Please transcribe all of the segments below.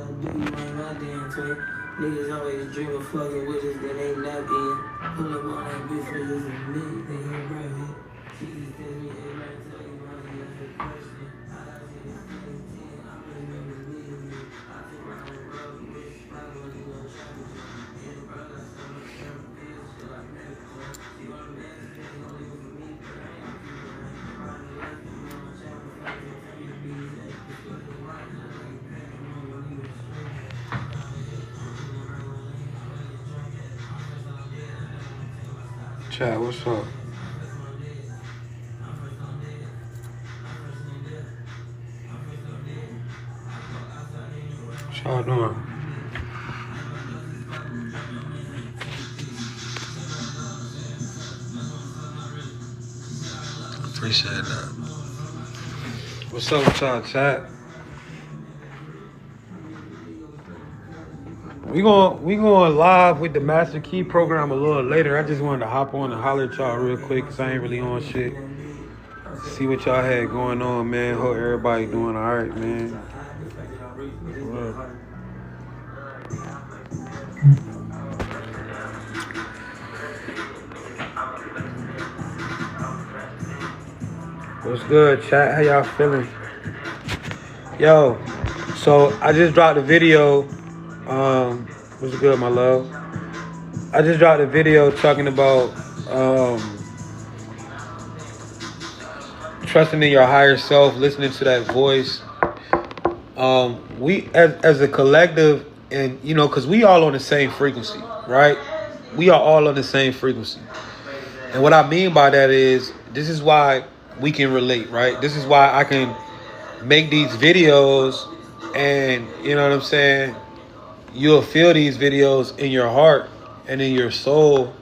do you ain't my damn twin. Niggas always dream of fucking witches that ain't not in. Pull up on that bitch for just a minute, they ain't right here. She just tells me every night, tell you money, that's the question. I got you in 10, I really remember meeting you. I took my own road, bitch, I wasn't gonna try to do. And brother, so much camera pills, feel like medical. She wanna man, she ain't only for me, but I ain't people. I ain't life, you know my channel, fucking tell me to be that. It's what it's right, I like that, I'm gonna leave it straight. Chat, what's up? What y'all doing? Appreciate that. What's up with y'all, chat? We going live with the Master Key program a little later. I just wanted to hop on and holler at y'all real quick because I ain't really on shit. See what y'all had going on, man. Hope everybody doing all right, man. What's good, chat? How y'all feeling? Yo, so I just dropped a video. What's good, my love? I just dropped a video talking about trusting in your higher self, listening to that voice. We as a collective, and you know, because we all on the same frequency, right? We are all on the same frequency. And what I mean by that is, this is why we can relate, right? This is why I can make these videos, and you know what I'm saying? You'll feel these videos in your heart and in your soul,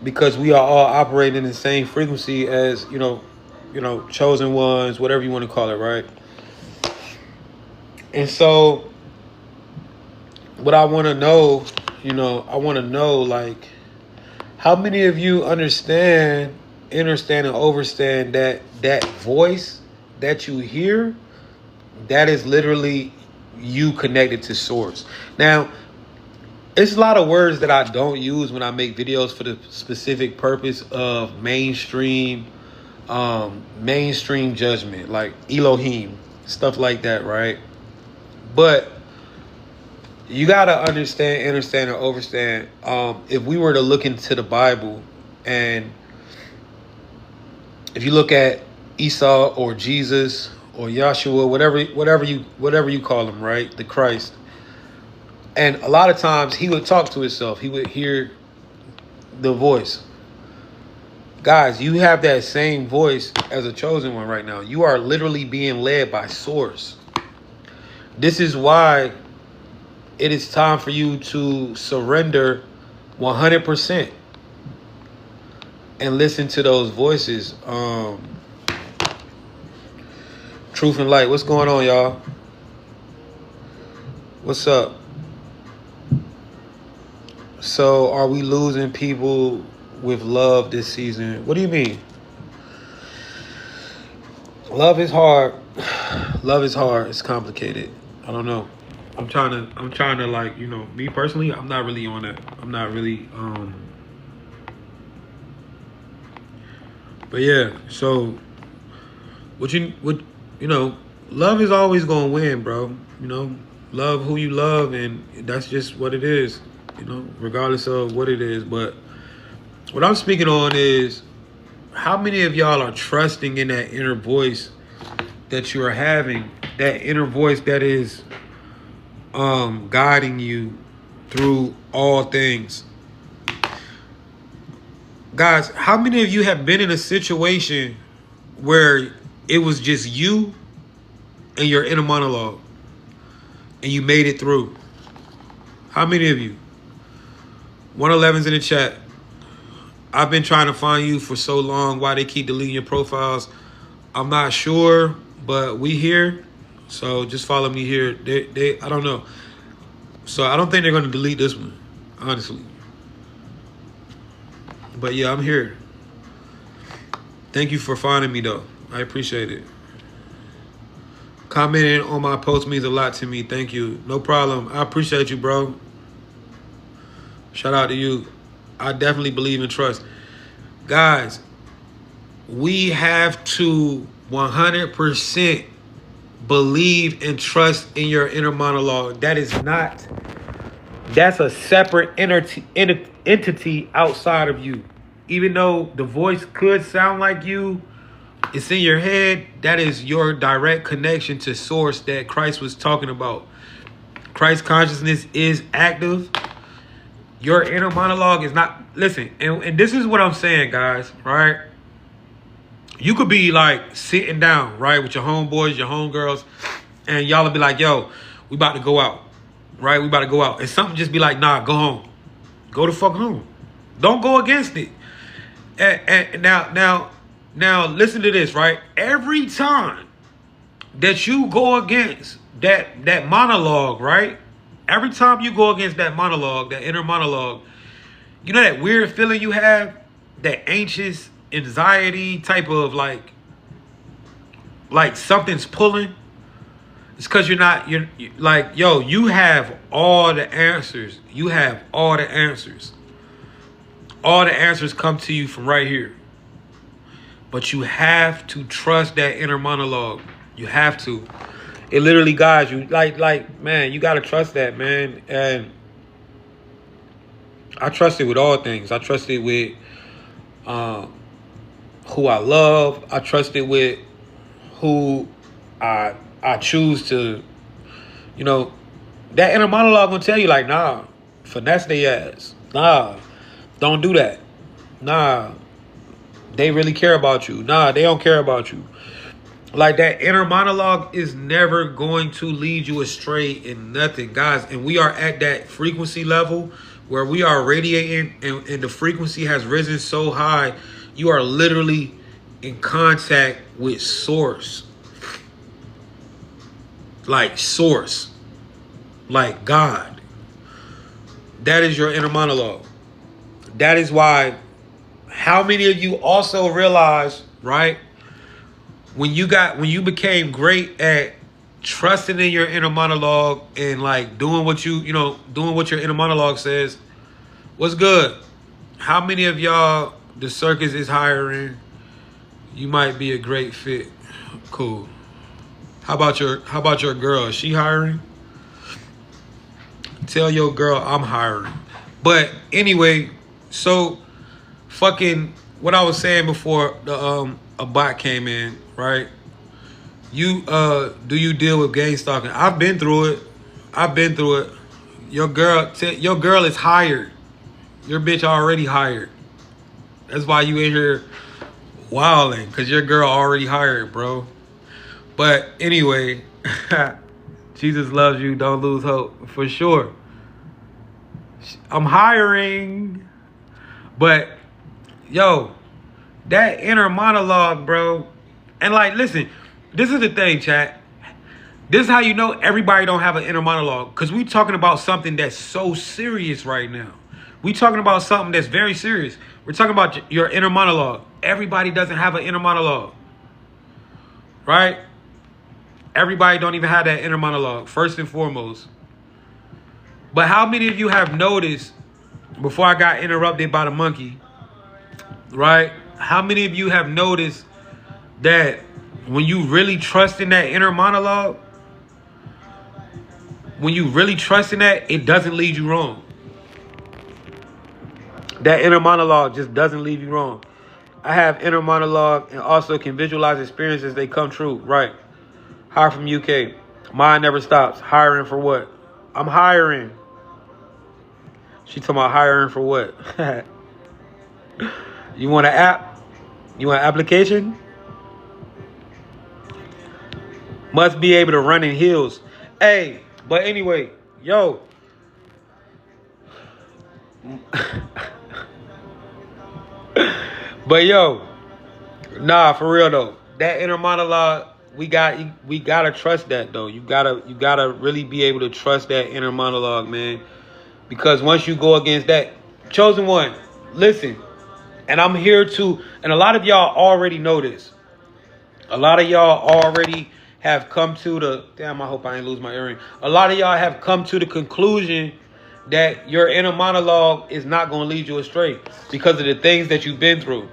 because we are all operating in the same frequency as, you know, chosen ones, whatever you want to call it, right? And so what I want to know, I want to know, like, how many of you understand and overstand that voice that you hear, that is literally you connected to source. Now, it's a lot of words that I don't use when I make videos for the specific purpose of mainstream judgment, like Elohim, stuff like that, right? But you gotta understand, and overstand. If we were to look into the Bible, and if you look at Esau or Jesus or Yahshua, whatever you call him, right? The Christ. And a lot of times he would talk to himself. He would hear the voice. Guys, you have that same voice as a chosen one right now. You are literally being led by source. This is why it is time for you to surrender 100% and listen to those voices. Truth and light. What's going on, y'all? What's up? So, are we losing people with love this season? What do you mean? Love is hard. Love is hard. It's complicated. I don't know. I'm trying to like, me personally, I'm not really on it. I'm not really but yeah, so love is always gonna win, bro. Love who you love, and that's just what it is, regardless of what it is. But what I'm speaking on is, how many of y'all are trusting in that inner voice that you are having, that inner voice that is guiding you through all things? Guys, how many of you have been in a situation where it was just you and your inner monologue and you made it through? How many of you? 111's in the chat. I've been trying to find you for so long. Why they keep deleting your profiles, I'm not sure, but we here. So just follow me here. They I don't know. So I don't think they're going to delete this one, honestly. But yeah, I'm here. Thank you for finding me, though. I appreciate it. Commenting on my post means a lot to me. Thank you. No problem. I appreciate you, bro. Shout out to you. I definitely believe in trust. Guys, we have to 100% believe and trust in your inner monologue. That's a separate entity outside of you. Even though the voice could sound like you, it's in your head. That is your direct connection to source that Christ was talking about. Christ consciousness is active. Your inner monologue is not. Listen, and this is what I'm saying, guys, right? You could be like sitting down, right, with your homeboys, your homegirls, and y'all will be like, yo, we about to go out, right? We about to go out. And something just be like, nah, go home. Go the fuck home. Don't go against it. And now listen to this, right? Every time that you go against that monologue, right? Every time you go against that monologue, that inner monologue, you know that weird feeling you have? That anxious anxiety type of like something's pulling. It's because you're like, yo, you have all the answers. You have all the answers. All the answers come to you from right here. But you have to trust that inner monologue. You have to. It literally guides you. Like, man, you got to trust that, man. And I trust it with all things. I trust it with who I love. I trust it with who I choose to, you know, that inner monologue gonna tell you like, nah, finesse their ass. Nah, don't do that. Nah, they really care about you. Nah, they don't care about you. Like, that inner monologue is never going to lead you astray in nothing, guys. And we are at that frequency level where we are radiating, and the frequency has risen so high, you are literally in contact with source. Like source. Like God. That is your inner monologue. That is why, how many of you also realize, right? When you became great at trusting in your inner monologue and like doing what doing what your inner monologue says, what's good? How many of y'all, the circus is hiring? You might be a great fit. Cool. How about your girl? Is she hiring? Tell your girl I'm hiring. But anyway, so fucking what I was saying before a bot came in, right? You do you deal with gang stalking? I've been through it. Your girl is hired. Your bitch already hired. That's why you in here wilding, because your girl already hired, bro. But anyway, Jesus loves you. Don't lose hope, for sure. I'm hiring. But yo, that inner monologue, bro. And like, listen, this is the thing, chat. This is how you know everybody don't have an inner monologue. Because we talking about something that's so serious right now. We talking about something that's very serious. We're talking about your inner monologue. Everybody doesn't have an inner monologue. Right? Everybody don't even have that inner monologue, first and foremost. But how many of you have noticed, before I got interrupted by the monkey, right? How many of you have noticed that when you really trust in that inner monologue, when you really trust in that, it doesn't lead you wrong. That inner monologue just doesn't lead you wrong. I have inner monologue and also can visualize experiences, they come true. Right. Hire from UK. Mine never stops. Hiring for what? I'm hiring. She talking about hiring for what? You want an app? You want an application? Must be able to run in heels. Hey, but anyway, yo. But yo, nah, for real though. That inner monologue, we gotta trust that though. You gotta really be able to trust that inner monologue, man. Because once you go against that, chosen one, listen. And I'm here to, and a lot of y'all already know this. A lot of y'all already have come to the, damn, I hope I ain't lose my earring. A lot of y'all have come to the conclusion that your inner monologue is not going to lead you astray because of the things that you've been through.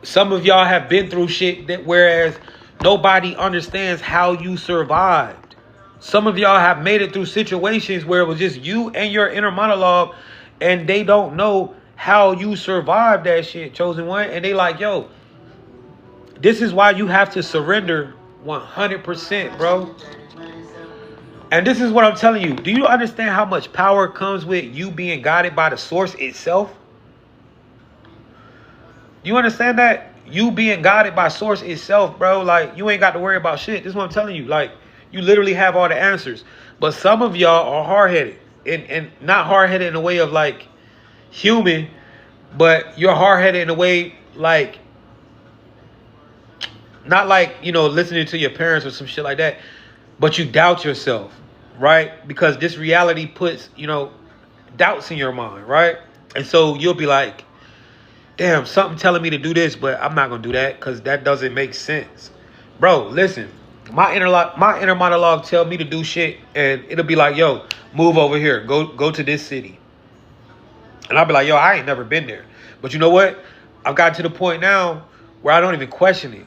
Some of y'all have been through shit that whereas nobody understands how you survived. Some of y'all have made it through situations where it was just you and your inner monologue and they don't know how you survived that shit, chosen one. And they like, yo, this is why you have to surrender 100%, bro. And this is what I'm telling you. Do you understand how much power comes with you being guided by the source itself? You understand that? You being guided by source itself, bro. Like, you ain't got to worry about shit. This is what I'm telling you. Like, you literally have all the answers. But some of y'all are hard-headed. And not hard-headed in a way of, like, human. But you're hard-headed in a way, like, not like, you know, listening to your parents or some shit like that. But you doubt yourself, right? Because this reality puts, you know, doubts in your mind, right? And so you'll be like, damn, something telling me to do this, but I'm not going to do that because that doesn't make sense. Bro, listen, my inner monologue tell me to do shit and it'll be like, yo, move over here. Go to this city. And I'll be like, yo, I ain't never been there. But you know what? I've got to the point now where I don't even question it.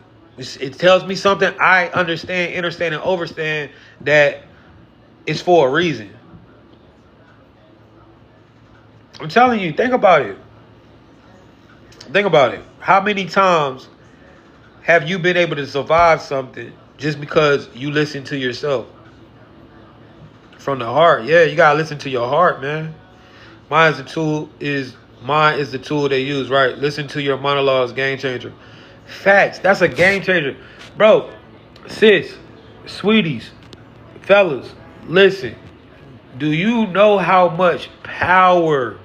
It tells me something I understand, understand, and overstand that it's for a reason. I'm telling you, think about it. Think about it. How many times have you been able to survive something just because you listen to yourself? From the heart. Yeah, you gotta listen to your heart, man. Mine is the tool they use, right? Listen to your monologues, game changer. Facts. That's a game changer. Bro, sis, sweeties, fellas, listen. Do you know how much power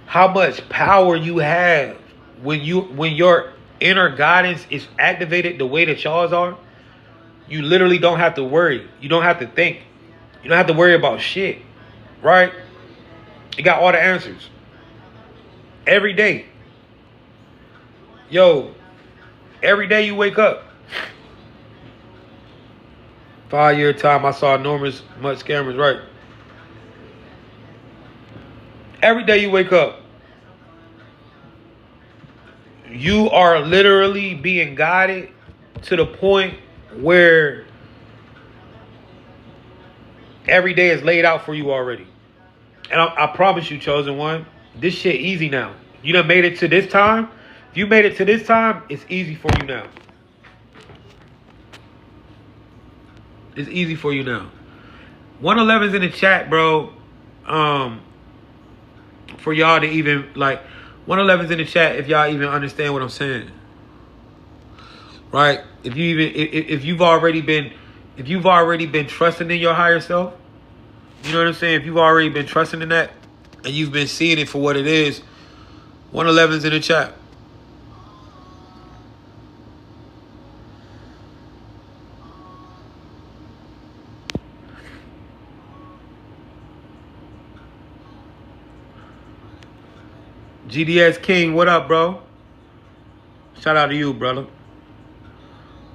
you have when your inner guidance is activated the way that y'all's are? You literally don't have to worry. You don't have to think. You don't have to worry about shit. Right? You got all the answers. Every day. Yo, every day you wake up. 5-year time, I saw enormous much scammers, right? Every day you wake up, you are literally being guided to the point where every day is laid out for you already. And I promise you, chosen one, this shit easy now. You done made it to this time. If you made it to this time, it's easy for you now. It's easy for you now. 111's in the chat, bro. For y'all to even, like, 111's in the chat if y'all even understand what I'm saying. Right? If you've already been trusting in your higher self, you know what I'm saying? If you've already been trusting in that and you've been seeing it for what it is, 111's in the chat. GDS King, what up, bro? Shout out to you, brother.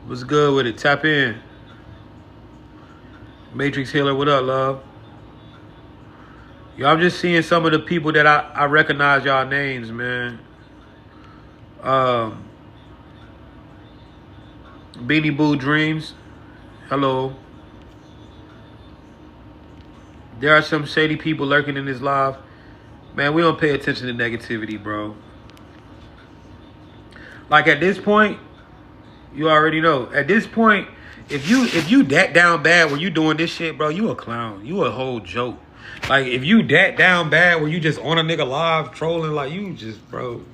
What's good with it? Tap in. Matrix Healer, what up, love? Yo, I'm just seeing some of the people that I recognize y'all names, man. Beanie Boo Dreams. Hello. There are some shady people lurking in this live. Man, we don't pay attention to negativity, bro. Like, at this point, you already know. At this point, if you that down bad where you doing this shit, bro, you a clown. You a whole joke. Like, if you that down bad where you just on a nigga live trolling, like, you just, bro.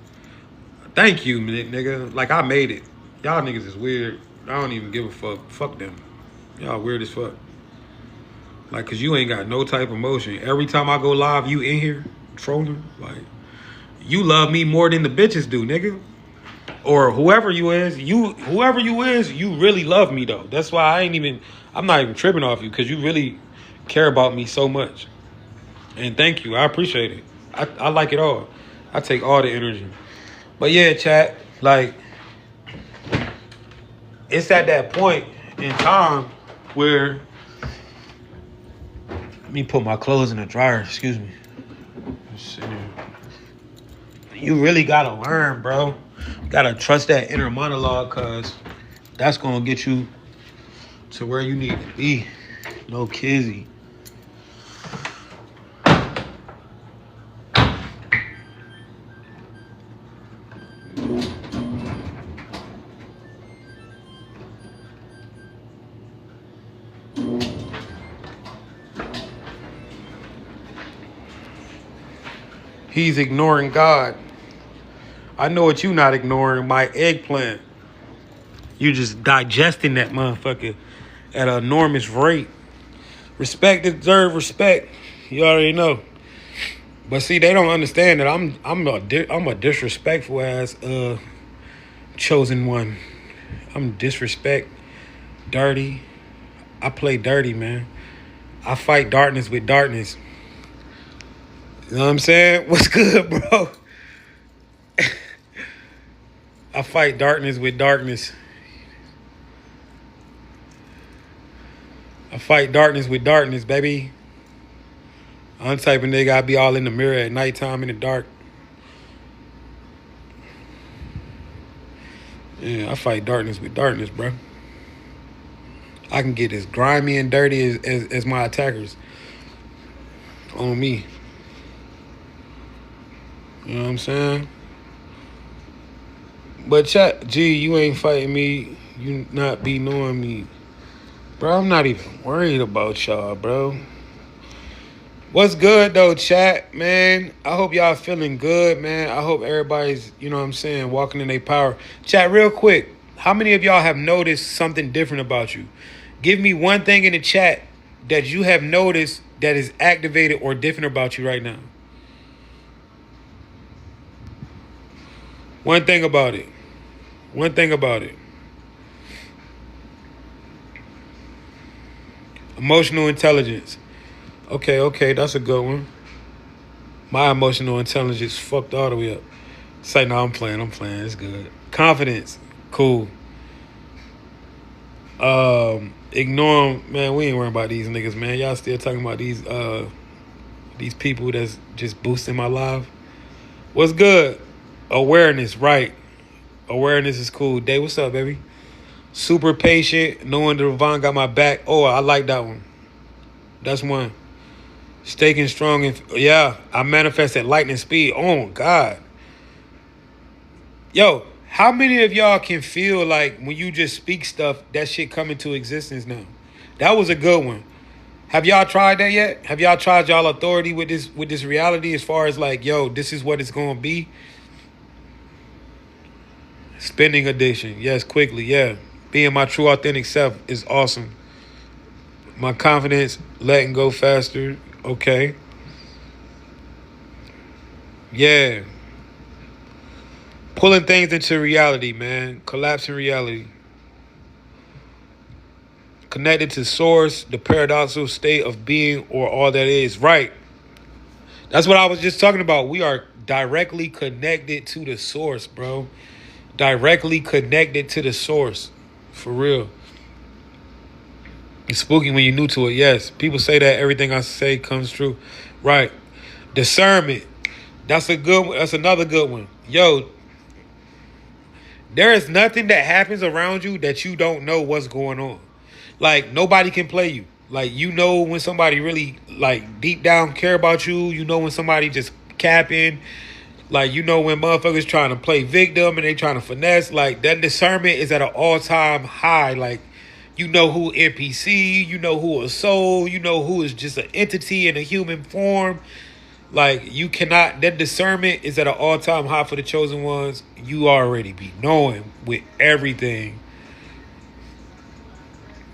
Thank you, nigga. Like, I made it. Y'all niggas is weird. I don't even give a fuck. Fuck them. Y'all weird as fuck. Like, cause you ain't got no type of motion. Every time I go live, you in here trolling. Like, you love me more than the bitches do, nigga. Or whoever you is, you really love me though. That's why I'm not even tripping off you, because you really care about me so much. And thank you. I appreciate it. I like it all. I take all the energy. But yeah, chat, like, it's at that point in time where, let me put my clothes in the dryer, excuse me. You really gotta learn, bro. You gotta trust that inner monologue, cause that's gonna get you to where you need to be. No kizzy. He's ignoring God. I know what you not ignoring, my eggplant. You just digesting that motherfucker at an enormous rate. Respect deserve respect. You already know. But see, they don't understand that I'm a disrespectful ass chosen one. I'm disrespect, dirty. I play dirty, man. I fight darkness with darkness. You know what I'm saying? What's good, bro? I fight darkness with darkness. I fight darkness with darkness, baby. I'm the type of nigga I be all in the mirror at nighttime in the dark. Yeah, I fight darkness with darkness, bro. I can get as grimy and dirty as my attackers. On me. You know what I'm saying? But chat, G, you ain't fighting me. You not be knowing me. Bro, I'm not even worried about y'all, bro. What's good, though, chat, man? I hope y'all feeling good, man. I hope everybody's, you know what I'm saying, walking in their power. Chat, real quick, how many of y'all have noticed something different about you? Give me one thing in the chat that you have noticed that is activated or different about you right now. One thing about it. One thing about it. Emotional intelligence. Okay, that's a good one. My emotional intelligence fucked all the way up. Say, no, I'm playing. It's good. Confidence. Cool. Ignore them. Man, we ain't worrying about these niggas, man. Y'all still talking about these people that's just boosting my life. What's good? Awareness, right. Awareness is cool. Day, what's up, baby? Super patient, knowing the Devon got my back. Oh, I like that one. That's one. Staking strong and yeah, I manifest at lightning speed. Oh God. Yo, how many of y'all can feel like when you just speak stuff, that shit come into existence now? That was a good one. Have y'all tried that yet? Have y'all tried y'all authority with this reality as far as like, yo, this is what it's gonna be? Spending addiction. Yes, quickly, yeah. Being my true authentic self is awesome. My confidence, letting go faster. Okay. Yeah. Pulling things into reality, man. Collapsing reality. Connected to source, the paradoxical state of being or all that is. Right. That's what I was just talking about. We are directly connected to the source, bro. Directly connected to the source. For real. It's spooky when you're new to it. Yes. People say that everything I say comes true. Right. Discernment. That's a good one. That's another good one. Yo, there is nothing that happens around you that you don't know what's going on. Like, nobody can play you. Like, you know when somebody really, like, deep down care about you. You know when somebody just capping. Like, you know when motherfuckers trying to play victim and they trying to finesse. Like, that discernment is at an all-time high. Like, you know who NPC. You know who a soul. You know who is just an entity in a human form. Like, you cannot, that discernment is at an all-time high for the chosen ones. You already be knowing with everything.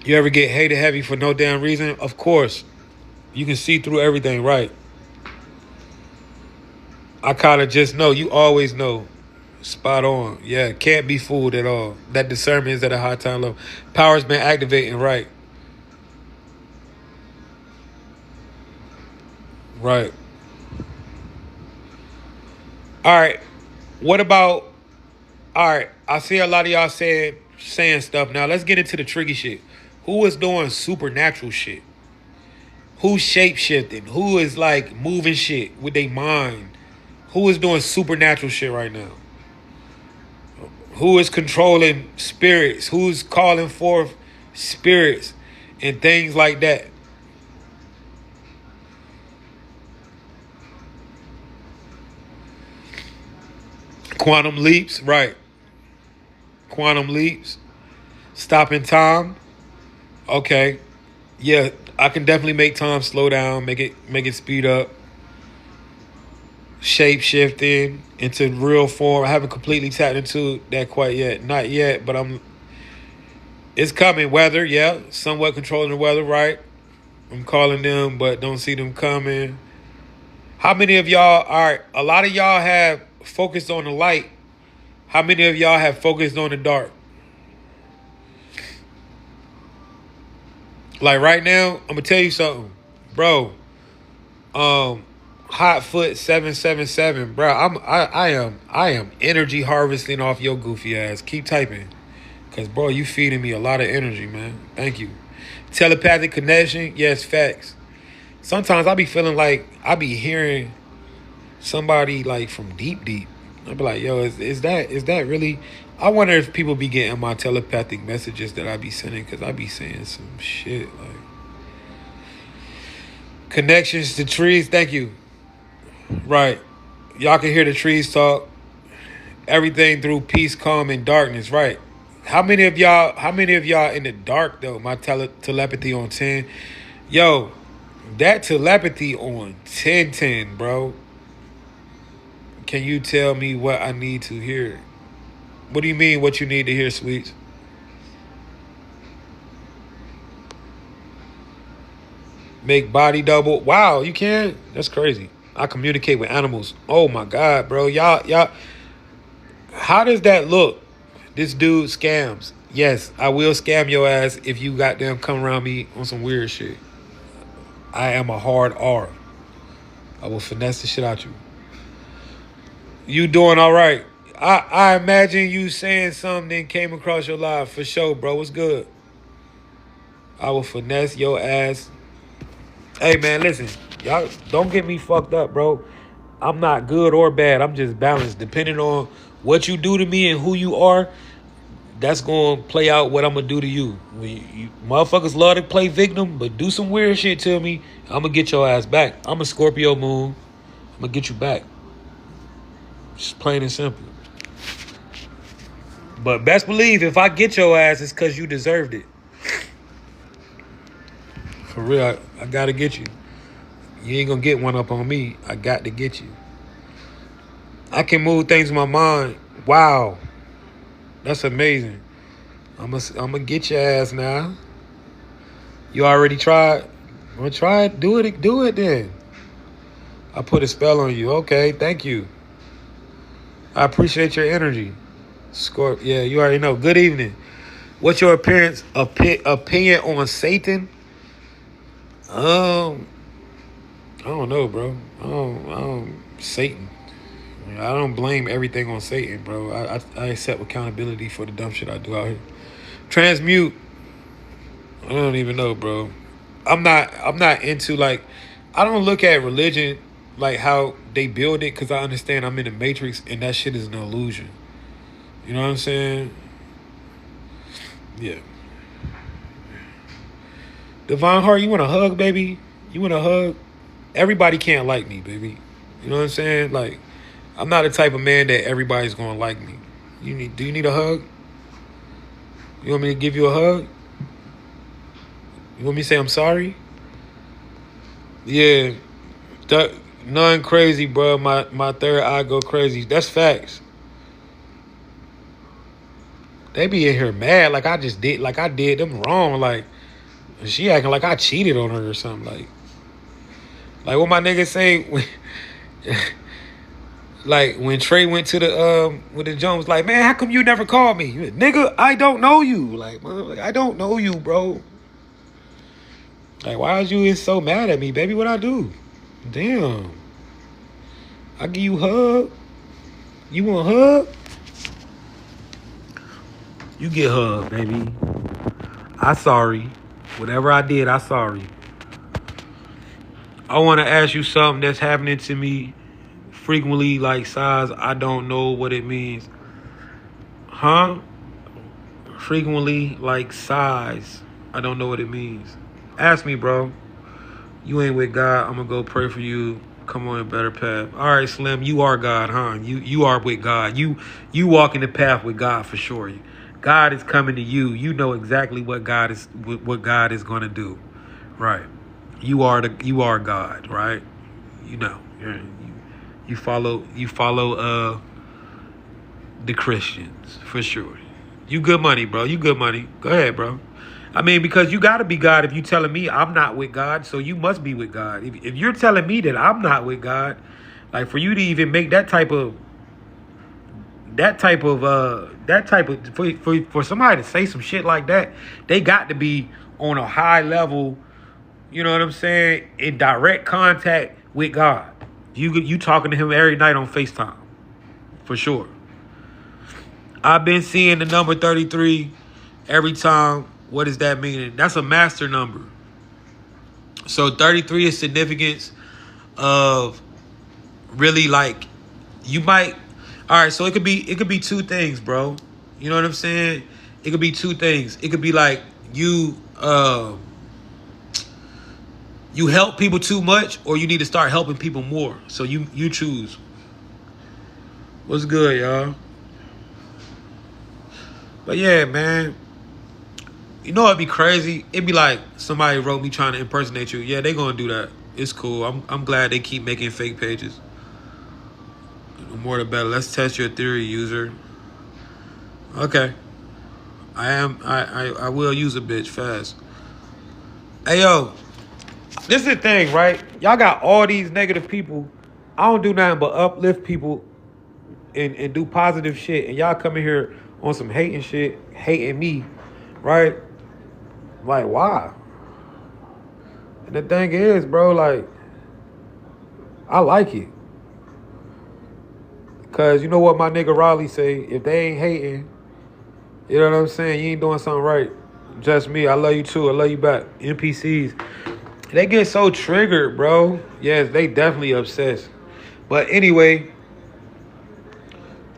You ever get hated heavy for no damn reason? Of course. You can see through everything, right? I kind of just know. You always know. Spot on. Yeah, can't be fooled at all. That discernment is at a high time level. Power's been activating, right? Right. All right. What about, all right, I see a lot of y'all saying saying stuff. Now let's get into the tricky shit. Who is doing supernatural shit? Who's shape shifting? Who is like moving shit with their mind? Who is doing supernatural shit right now? Who is controlling spirits? Who's calling forth spirits and things like that? Quantum leaps, right. Quantum leaps. Stopping time. Okay. Yeah, I can definitely make time slow down, make it speed up. Shape shifting into real form. I haven't completely tapped into that quite yet. Not yet, but it's coming. Weather, yeah. Somewhat controlling the weather, right? I'm calling them, but don't see them coming. How many of y'all are, a lot of y'all have focused on the light. How many of y'all have focused on the dark? Like right now, I'm gonna tell you something, bro. Hotfoot 777, bro. I am energy harvesting off your goofy ass. Keep typing, cause bro, you feeding me a lot of energy, man. Thank you. Telepathic connection, yes, facts. Sometimes I be feeling like I be hearing somebody like from deep. I be like, yo, is that really? I wonder if people be getting my telepathic messages that I be sending, cause I be saying some shit like connections to trees. Thank you. Right. Y'all can hear the trees talk. Everything through peace, calm, and darkness. Right. How many of y'all in the dark though? My telepathy on 10. Yo, that telepathy on 10, bro. Can you tell me what I need to hear? What do you mean what you need to hear, sweets? Make body double. Wow, you can? That's crazy. I communicate with animals. Oh my God, bro. Y'all. How does that look? This dude scams. Yes, I will scam your ass if you goddamn come around me on some weird shit. I am a hard R. I will finesse the shit out you. You doing all right? I imagine you saying something came across your live for sure, bro. What's good? I will finesse your ass. Hey, man, listen. Y'all don't get me fucked up, bro. I'm not good or bad. I'm just balanced. Depending on what you do to me and who you are, that's going to play out what I'm going to do to you. You motherfuckers love to play victim, but do some weird shit to me, I'm going to get your ass back. I'm a Scorpio moon. I'm going to get you back. Just plain and simple. But best believe if I get your ass, it's because you deserved it. For real, I got to get you. You ain't going to get one up on me. I got to get you. I can move things in my mind. Wow. That's amazing. I'm gonna get your ass now. You already tried? I'm gonna try it. Do it then. I put a spell on you. Okay, thank you. I appreciate your energy. Yeah, you already know. Good evening. What's your opinion on Satan? I don't know, bro. I don't Satan. I don't blame everything on Satan, bro. I accept accountability for the dumb shit I do out here. Transmute. I don't even know, bro. I'm not into like, I don't look at religion like how they build it, because I understand I'm in the matrix and that shit is an illusion. You know what I'm saying? Yeah. Divine Heart, you want a hug, baby? You want a hug? Everybody can't like me, baby. You know what I'm saying? Like, I'm not the type of man that everybody's gonna like me. Do you need a hug? You want me to give you a hug? You want me to say I'm sorry? Yeah. None crazy, bro. My third eye go crazy. That's facts. They be in here mad like I did them wrong. Like, she acting like I cheated on her or something. Like what my nigga say when, like when Trey went to the with the Jones, like, man, how come you never called me? Nigga, I don't know you. Like, I don't know you, bro. Like, why is you so mad at me, baby? What I do? Damn. I give you a hug. You want a hug? You get hugged, baby. I sorry. Whatever I did, I sorry. I want to ask you something that's happening to me frequently, like size. I don't know what it means. Huh? Frequently, like size. I don't know what it means. Ask me, bro. You ain't with God. I'm gonna go pray for you. Come on a better path. All right, Slim. You are God, huh? You are with God. You walk in the path with God for sure. God is coming to you. You know exactly what God is gonna do, right? You are God, right? You know. You follow the Christians for sure. You good money, bro. You good money. Go ahead, bro. I mean, because you got to be God if you telling me I'm not with God, so you must be with God. If you're telling me that I'm not with God, like for you to even make for somebody to say some shit like that, they got to be on a high level, you know what I'm saying, in direct contact with God. You talking to him every night on FaceTime, for sure. I've been seeing the number 33 every time. What does that mean? That's a master number. So 33 is significance of really like you might. All right, so it could be two things, bro. You know what I'm saying? It could be two things. It could be like you help people too much, or you need to start helping people more. So you choose. What's good, y'all? But yeah, man. You know it'd be crazy? It'd be like somebody wrote me trying to impersonate you. Yeah, they gonna do that. It's cool. I'm glad they keep making fake pages. The more the better. Let's test your theory, user. Okay. I will use a bitch fast. Hey yo, this is the thing, right? Y'all got all these negative people. I don't do nothing but uplift people and do positive shit. And y'all come in here on some hating shit, hating me, right? Like, why? And the thing is, bro, like, I like it. Because you know what my nigga Raleigh say? If they ain't hating, you know what I'm saying? You ain't doing something right. Just me. I love you too. I love you back. NPCs. They get so triggered, bro. Yes, they definitely obsessed. But anyway,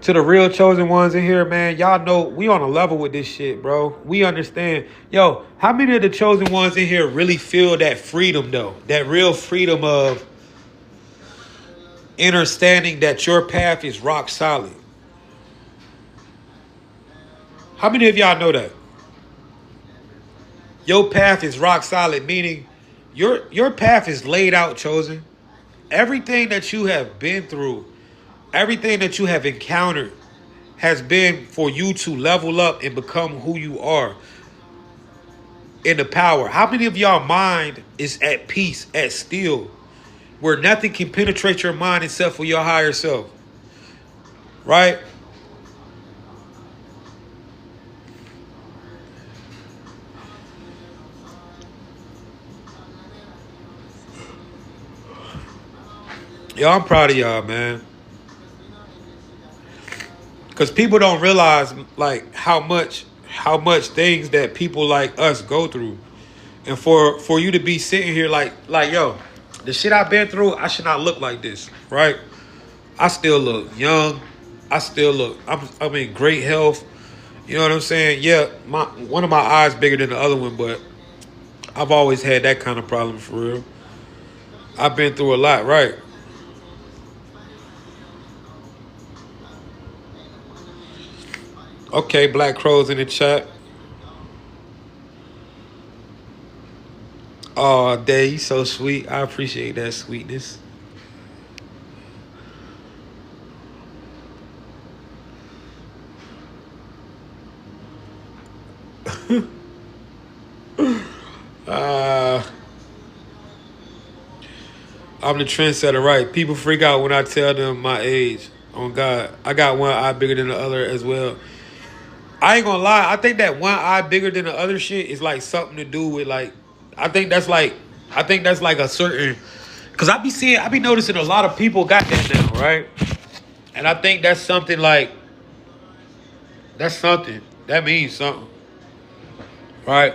to the real chosen ones in here, man, y'all know we on a level with this shit, bro. We understand. Yo, how many of the chosen ones in here really feel that freedom, though? That real freedom of understanding that your path is rock solid. How many of y'all know that? Your path is rock solid, meaning your path is laid out, chosen. Everything that you have been through, everything that you have encountered has been for you to level up and become who you are in the power. How many of y'all mind is at peace, at still, where nothing can penetrate your mind except for your higher self? Right? Yo, I'm proud of y'all, man. Because people don't realize like how much things that people like us go through. And for you to be sitting here like yo, the shit I've been through, I should not look like this, right? I still look young. I'm in great health. You know what I'm saying? Yeah, one of my eyes bigger than the other one, but I've always had that kind of problem for real. I've been through a lot, right? Okay, Black Crows in the chat. Oh, Day, you so sweet. I appreciate that sweetness. I'm the trendsetter, right? People freak out when I tell them my age. On God, I got one eye bigger than the other as well. I ain't gonna lie. I think that one eye bigger than the other shit is like something to do with like. I think that's like a certain. Cause I be noticing a lot of people got that now, right? And I think that's something like. That's something That means something. Right?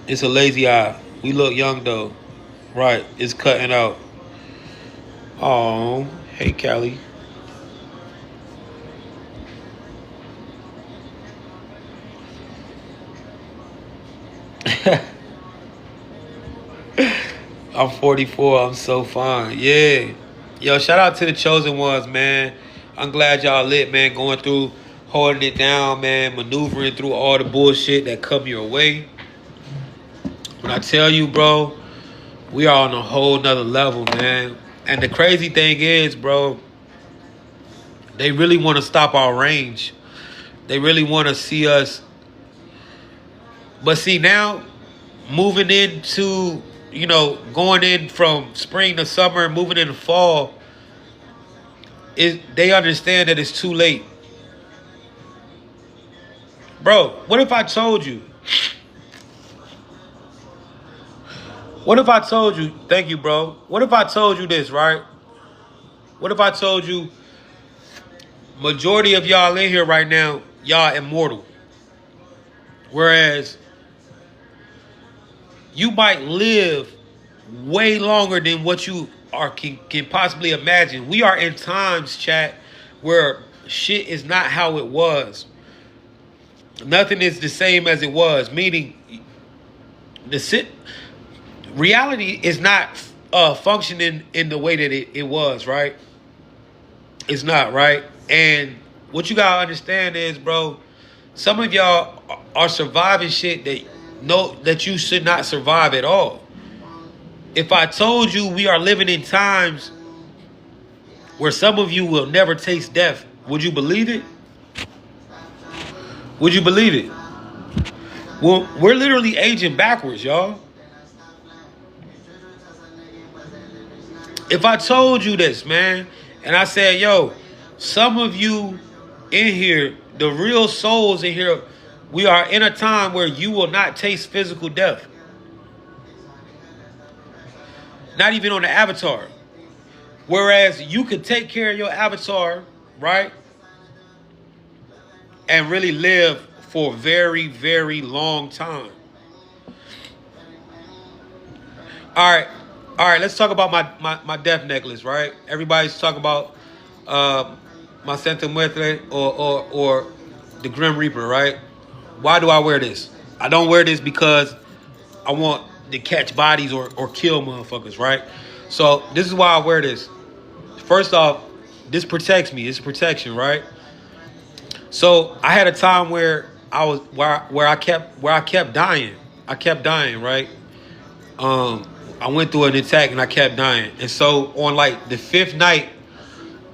It's a lazy eye. We look young though. Right. It's cutting out. Oh, hey Callie. I'm 44. I'm so fine. Yeah. Yo, shout out to the chosen ones, man. I'm glad y'all lit, man. Going through, holding it down, man. Maneuvering through all the bullshit that come your way. When I tell you, bro, we are on a whole nother level, man. And the crazy thing is, bro, they really want to stop our range. They really want to see us. But see, now, moving into, going in from spring to summer, moving into fall, they understand that it's too late. Bro, what if I told you? What if I told you, thank you, bro. What if I told you this, right? What if I told you, majority of y'all in here right now, y'all immortal. Whereas, you might live way longer than what you can possibly imagine. We are in times, chat, where shit is not how it was. Nothing is the same as it was. Meaning, reality is not functioning in the way that it was, right? It's not, right? And what you gotta understand is, bro, some of y'all are surviving shit that you should not survive at all. If I told you we are living in times where some of you will never taste death, would you believe it? Would you believe it? Well, we're literally aging backwards, y'all. If I told you this, man, and I said, yo, some of you in here, the real souls in here, we are in a time where you will not taste physical death. Not even on the avatar. Whereas you could take care of your avatar, right? And really live for a very, very long time. All right, let's talk about my death necklace, right? Everybody's talking about my Santa Muerte or the Grim Reaper, right? Why do I wear this? I don't wear this because I want to catch bodies or kill motherfuckers, right? So this is why I wear this. First off, this protects me. It's protection, right? So I had a time where I kept dying. I kept dying, right? I went through an attack and I kept dying. And so on like the fifth night,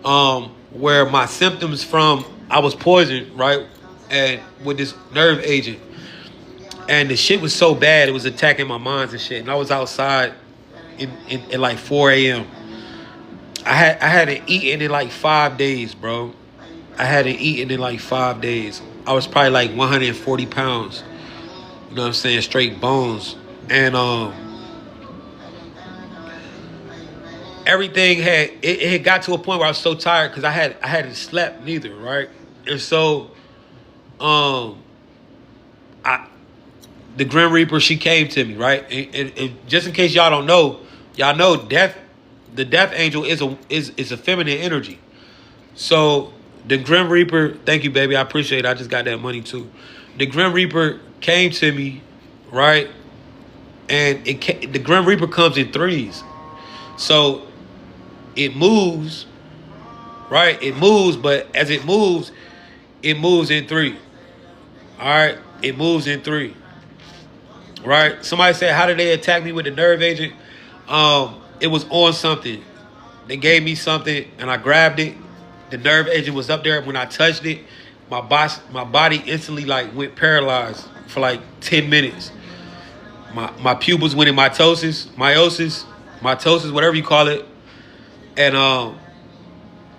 where my symptoms from, I was poisoned, right? And with this nerve agent. And the shit was so bad, it was attacking my minds and shit. And I was outside at like 4 a.m. I hadn't eaten in like 5 days, bro. I hadn't eaten in like 5 days. I was probably like 140 pounds. You know what I'm saying? Straight bones. And everything had got to a point where I was so tired because I hadn't slept neither, right? And so the Grim Reaper, she came to me, right? And just in case y'all don't know, y'all know the death angel is a feminine energy. So the Grim Reaper, thank you, baby, I appreciate it. I just got that money too. The Grim Reaper came to me, right? And the Grim Reaper comes in threes. So it moves, right? It moves, but as it moves in three. All right? It moves in three. Right? Somebody said, how did they attack me with the nerve agent? It was on something. They gave me something and I grabbed it. The nerve agent was up there. When I touched it, my body instantly like went paralyzed for like 10 minutes. My pupils went in mitosis, whatever you call it. And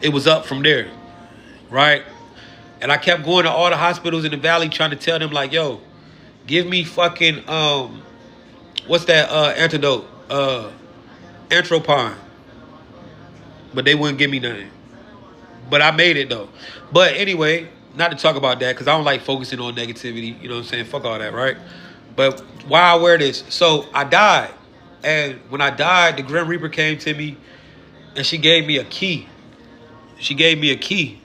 it was up from there. Right? And I kept going to all the hospitals in the valley trying to tell them like, yo, give me fucking, what's that antidote? Atropine. But they wouldn't give me nothing. But I made it though. But anyway, not to talk about that because I don't like focusing on negativity. You know what I'm saying? Fuck all that, right? But why I wear this? So I died, and when I died, the Grim Reaper came to me, and she gave me a key. She gave me a key,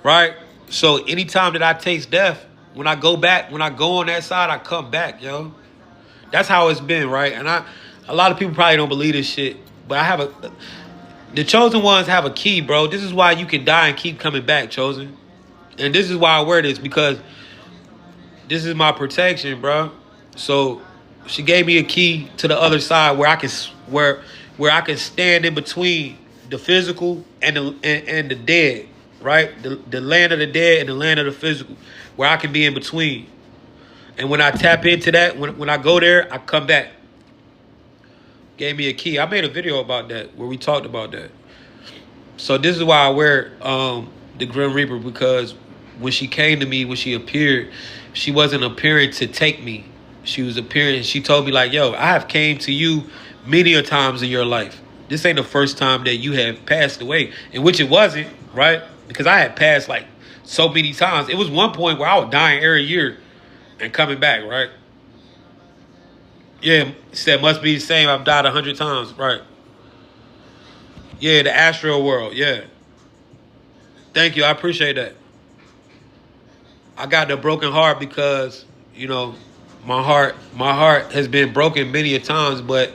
right? So anytime that I taste death, when I go back, when I go on that side, I come back, yo. That's how it's been, right? And a lot of people probably don't believe this shit, but the chosen ones have a key, bro. This is why you can die and keep coming back, chosen. And this is why I wear this, because this is my protection, bro. So she gave me a key to the other side where I can where I can stand in between the physical and the dead, right? The land of the dead and the land of the physical, where I can be in between. And when I tap into that, when I go there, I come back. Gave me a key. I made a video about that where we talked about that. So this is why I wear the Grim Reaper, because when she came to me, when she appeared, she wasn't appearing to take me. She was appearing. She told me like, yo, I have came to you many a times in your life. This ain't the first time that you have passed away, in which it wasn't, right? Because I had passed like so many times. It was one point where I was dying every year and coming back, right? Yeah, said must be the same. I've died 100 times, right? Yeah, the astral world, yeah. Thank you, I appreciate that. I got the broken heart because, you know, my heart has been broken many a times, but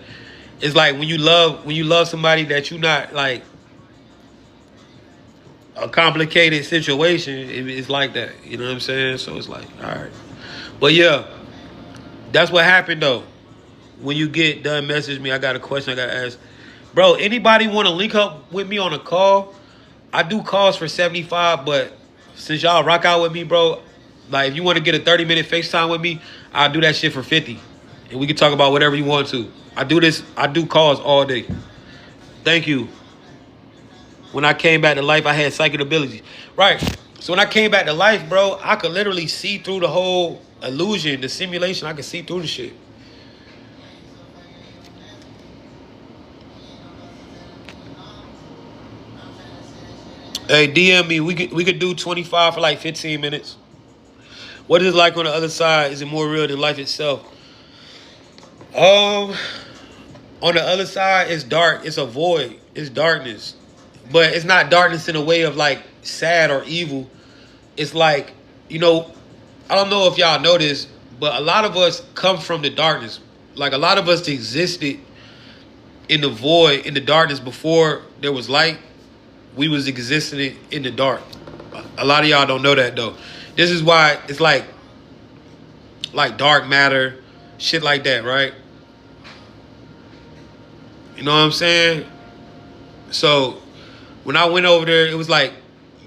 it's like when you love somebody that you not like a complicated situation, it's like that. You know what I'm saying? So it's like, all right. But yeah, that's what happened though. When you get done, message me. I got a question I got to ask. Bro, anybody want to link up with me on a call? I do calls for 75, but since y'all rock out with me, bro, like if you want to get a 30-minute FaceTime with me, I'll do that shit for 50. And we can talk about whatever you want to. I do calls all day. Thank you. When I came back to life, I had psychic abilities. Right. So when I came back to life, bro, I could literally see through the whole illusion, the simulation. I could see through the shit. Hey, DM me. We could do 25 for like 15 minutes. What is it like on the other side? Is it more real than life itself? On the other side, it's dark. It's a void. It's darkness. But it's not darkness in a way of like sad or evil. It's like, you know, I don't know if y'all know this, but a lot of us come from the darkness. Like a lot of us existed in the void, in the darkness before there was light. We was existing in the dark. A lot of y'all don't know that though. This is why it's like dark matter, shit like that, right? You know what I'm saying? So when I went over there, it was like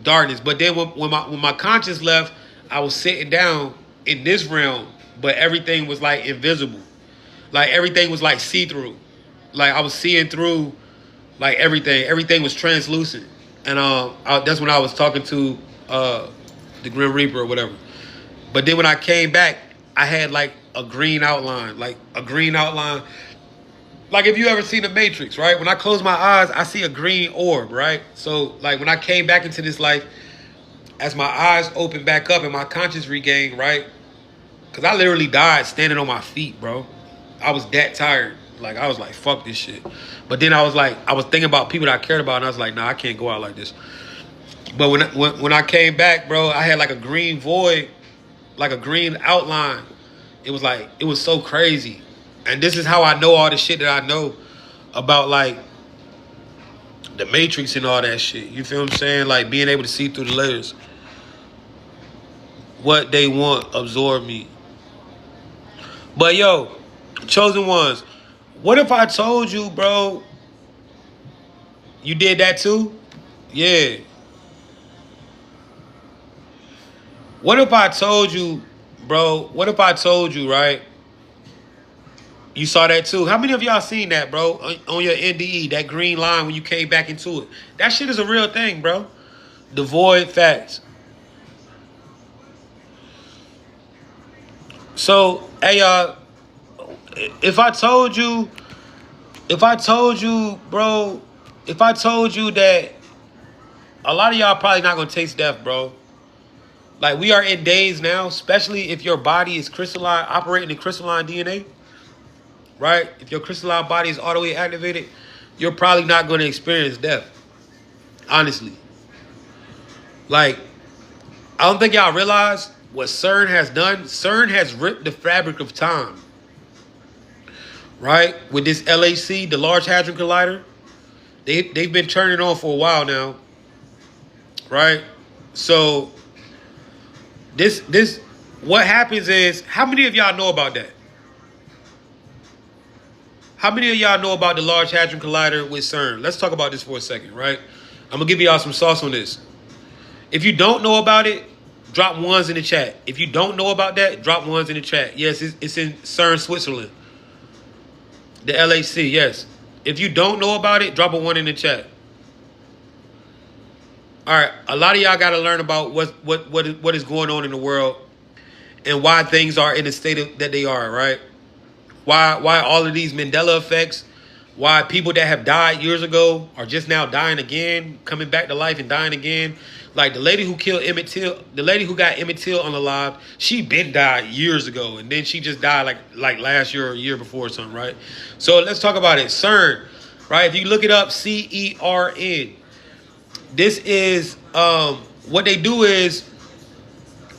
darkness. But then when my conscience left, I was sitting down in this realm, but everything was like invisible. Like everything was like see-through. Like I was seeing through like everything. Everything was translucent. And that's when I was talking to the Grim Reaper or whatever. But then when I came back, I had like a green outline. Like if you ever seen the Matrix, right? When I close my eyes, I see a green orb, right? So like when I came back into this life, as my eyes opened back up and my conscience regained, right? Because I literally died standing on my feet, bro. I was that tired. Like, I was like, fuck this shit. But then I was thinking about people that I cared about, and I was like, nah, I can't go out like this. But when I came back, bro, I had like a green void, like a green outline. It was so crazy. And this is how I know all the shit that I know about, like, the Matrix and all that shit. You feel what I'm saying? Like, being able to see through the layers. What they want, absorb me. But, yo, chosen ones, what if I told you, bro, you did that too? Yeah. What if I told you, bro, right? You saw that too. How many of y'all seen that, bro? On your NDE, that green line when you came back into it. That shit is a real thing, bro. The void facts. So, hey, if I told you, bro, if I told you that a lot of y'all probably not gonna taste death, bro. Like, we are in days now, especially if your body is crystalline, operating in crystalline DNA, right? If your crystalline body is all the way activated, you're probably not going to experience death. Honestly. Like, I don't think y'all realize what CERN has done. CERN has ripped the fabric of time, right? With this LHC, the Large Hadron Collider. They've been turning it on for a while now, right? So this what happens is, how many of y'all know about that? How many of y'all know about the Large Hadron Collider with CERN? Let's talk about this for a second, right? I'm gonna give y'all some sauce on this. If you don't know about it, drop ones in the chat. If you don't know about that, drop ones in the chat. Yes, it's in CERN, Switzerland. The LHC, yes. If you don't know about it, drop a one in the chat. All right, a lot of y'all got to learn about what is going on in the world and why things are in the state that they are, right? Why all of these Mandela effects, why people that have died years ago are just now dying again, coming back to life and dying again. Like the lady who killed Emmett Till, the lady who got Emmett Till unalive, she been died years ago, and then she just died like last year or a year before or something, right? So let's talk about it. CERN, right? If you look it up, CERN. This is what they do is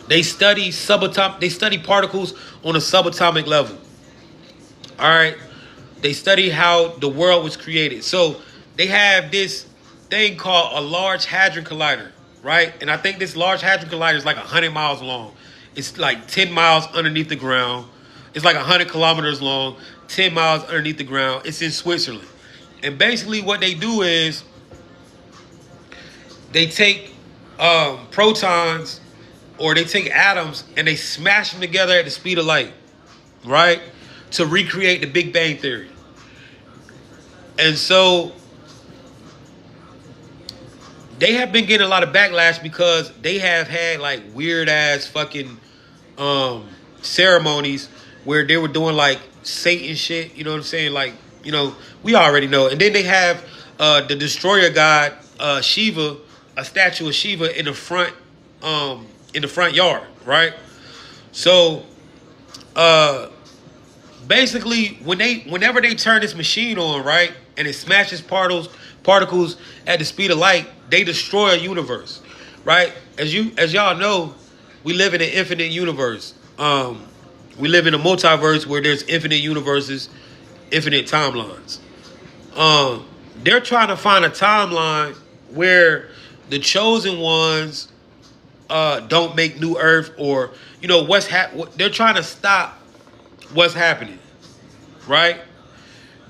they study particles on a subatomic level. All right, they study how the world was created. So they have this thing called a Large Hadron Collider, right? And I think this Large Hadron Collider is like 100 miles long. It's like 10 miles underneath the ground. It's like 100 kilometers long, 10 miles underneath the ground. It's in Switzerland. And basically what they do is they take protons or they take atoms and they smash them together at the speed of light, right? To recreate the Big Bang Theory. And so they have been getting a lot of backlash because they have had like weird ass fucking ceremonies where they were doing like Satan shit, you know what I'm saying? Like, you know, we already know. And then they have the destroyer god Shiva, a statue of Shiva in the front yard, right? So basically whenever they turn this machine on, right, and it smashes particles at the speed of light, they destroy a universe, right? As y'all know, we live in an infinite universe. We live in a multiverse where there's infinite universes, infinite timelines. They're trying to find a timeline where the chosen ones don't make new Earth, or you know they're trying to stop what's happening, right?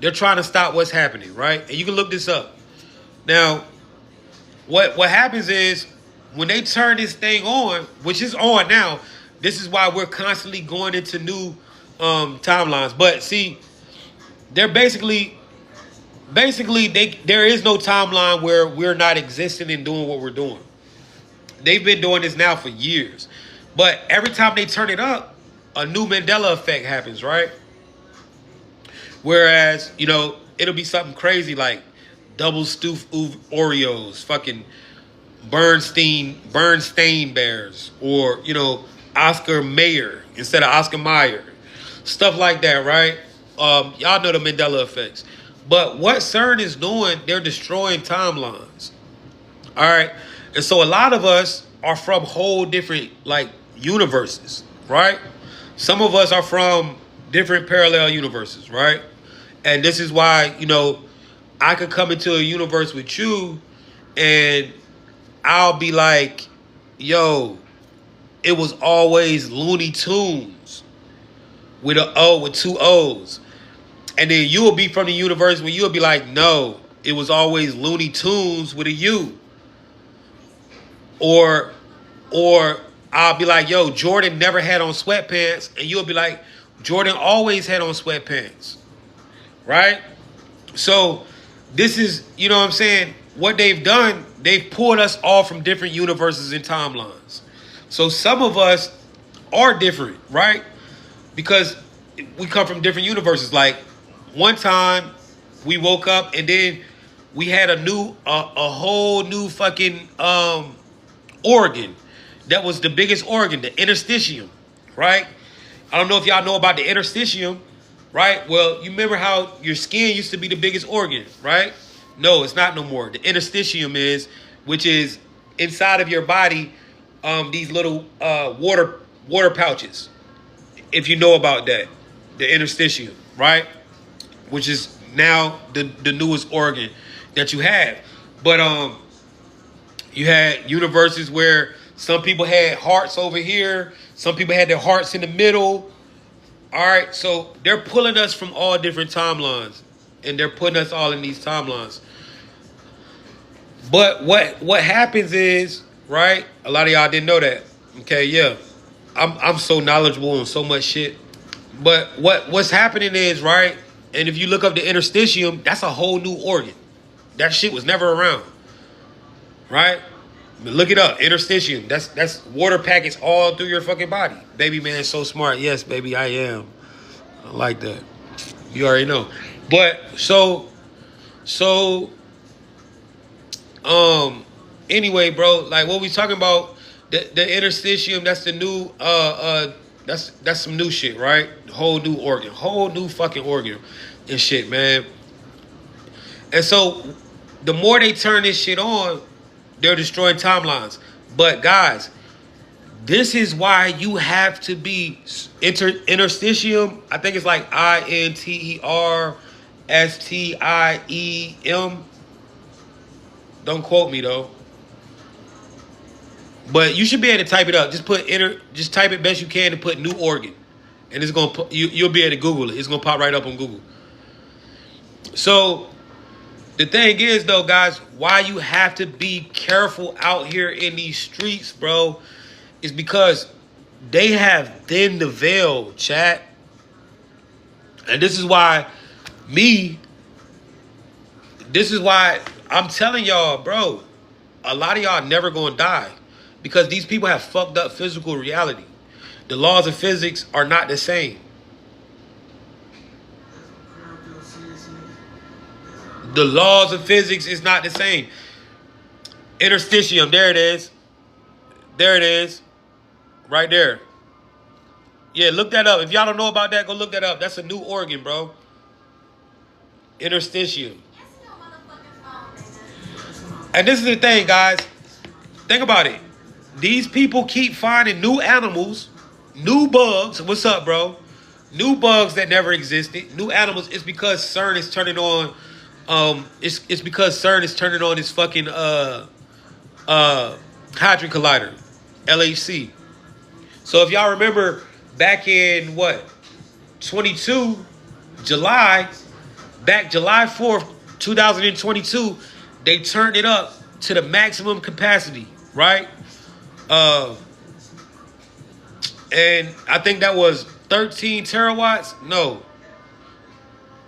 They're trying to stop what's happening, right? And you can look this up. Now, what happens is when they turn this thing on, which is on now, this is why we're constantly going into new timelines. But see, they're basically there is no timeline where we're not existing and doing what we're doing. They've been doing this now for years. But every time they turn it up, a new Mandela effect happens, right? Whereas, you know, it'll be something crazy like double stoof Oreos, fucking Bernstein Bears, or, you know, Oscar Mayer instead of Oscar Mayer. Stuff like that, right? Y'all know the Mandela effects. But what CERN is doing, they're destroying timelines. All right? And so a lot of us are from whole different, like, universes, right? Some of us are from different parallel universes, right? And this is why, you know, I could come into a universe with you and I'll be like, yo, it was always Looney Tunes with an O, with two O's. And then you will be from the universe where you'll be like, no, it was always Looney Tunes with a U. Or I'll be like, yo, Jordan never had on sweatpants. And you'll be like, Jordan always had on sweatpants. Right? So this is, you know what I'm saying? What they've done, they've pulled us all from different universes and timelines. So some of us are different, right? Because we come from different universes. Like one time we woke up and then we had a whole new fucking organ that was the biggest organ, the interstitium, right? I don't know if y'all know about the interstitium, right? Well, you remember how your skin used to be the biggest organ, right? No, it's not no more. The interstitium is, which is inside of your body, these little water pouches. If you know about that, the interstitium, right? Which is now the newest organ that you have. But you had universes where some people had hearts over here, some people had their hearts in the middle. All right, so they're pulling us from all different timelines, and they're putting us all in these timelines. But what happens is, right? A lot of y'all didn't know that. Okay, yeah, I'm so knowledgeable on so much shit. But what's happening is, right? And if you look up the interstitium, that's a whole new organ. That shit was never around, right? But look it up, interstitium. That's water packets all through your fucking body. Baby man, so smart. Yes, baby, I am. I like that. You already know. But so anyway, bro, like what we talking about, the interstitium, that's the new that's some new shit, right? Whole new organ, whole new fucking organ and shit, man. And so the more they turn this shit on, they're destroying timelines. But guys, this is why you have to be interstitium. I think it's like INTERSTIEM. Don't quote me though. But you should be able to type it up. Just type it best you can and put new organ, and it's gonna you'll be able to Google it. It's gonna pop right up on Google. So the thing is though, guys, why you have to be careful out here in these streets, bro, is because they have thinned the veil, chat. And this is why I'm telling y'all, bro, a lot of y'all never gonna die. Because these people have fucked up physical reality. The laws of physics are not the same. The laws of physics is not the same. Interstitium, there it is. There it is. Right there. Yeah, look that up. If y'all don't know about that, go look that up. That's a new organ, bro. Interstitium. And this is the thing, guys. Think about it. These people keep finding new animals, new bugs. What's up, bro? New bugs that never existed. New animals. It's because CERN is turning on. It's because CERN is turning on this fucking hadron collider, LHC. So if y'all remember back in what 22 July 4th, 2022, they turned it up to the maximum capacity, right? And I think that was 13 terawatts. No,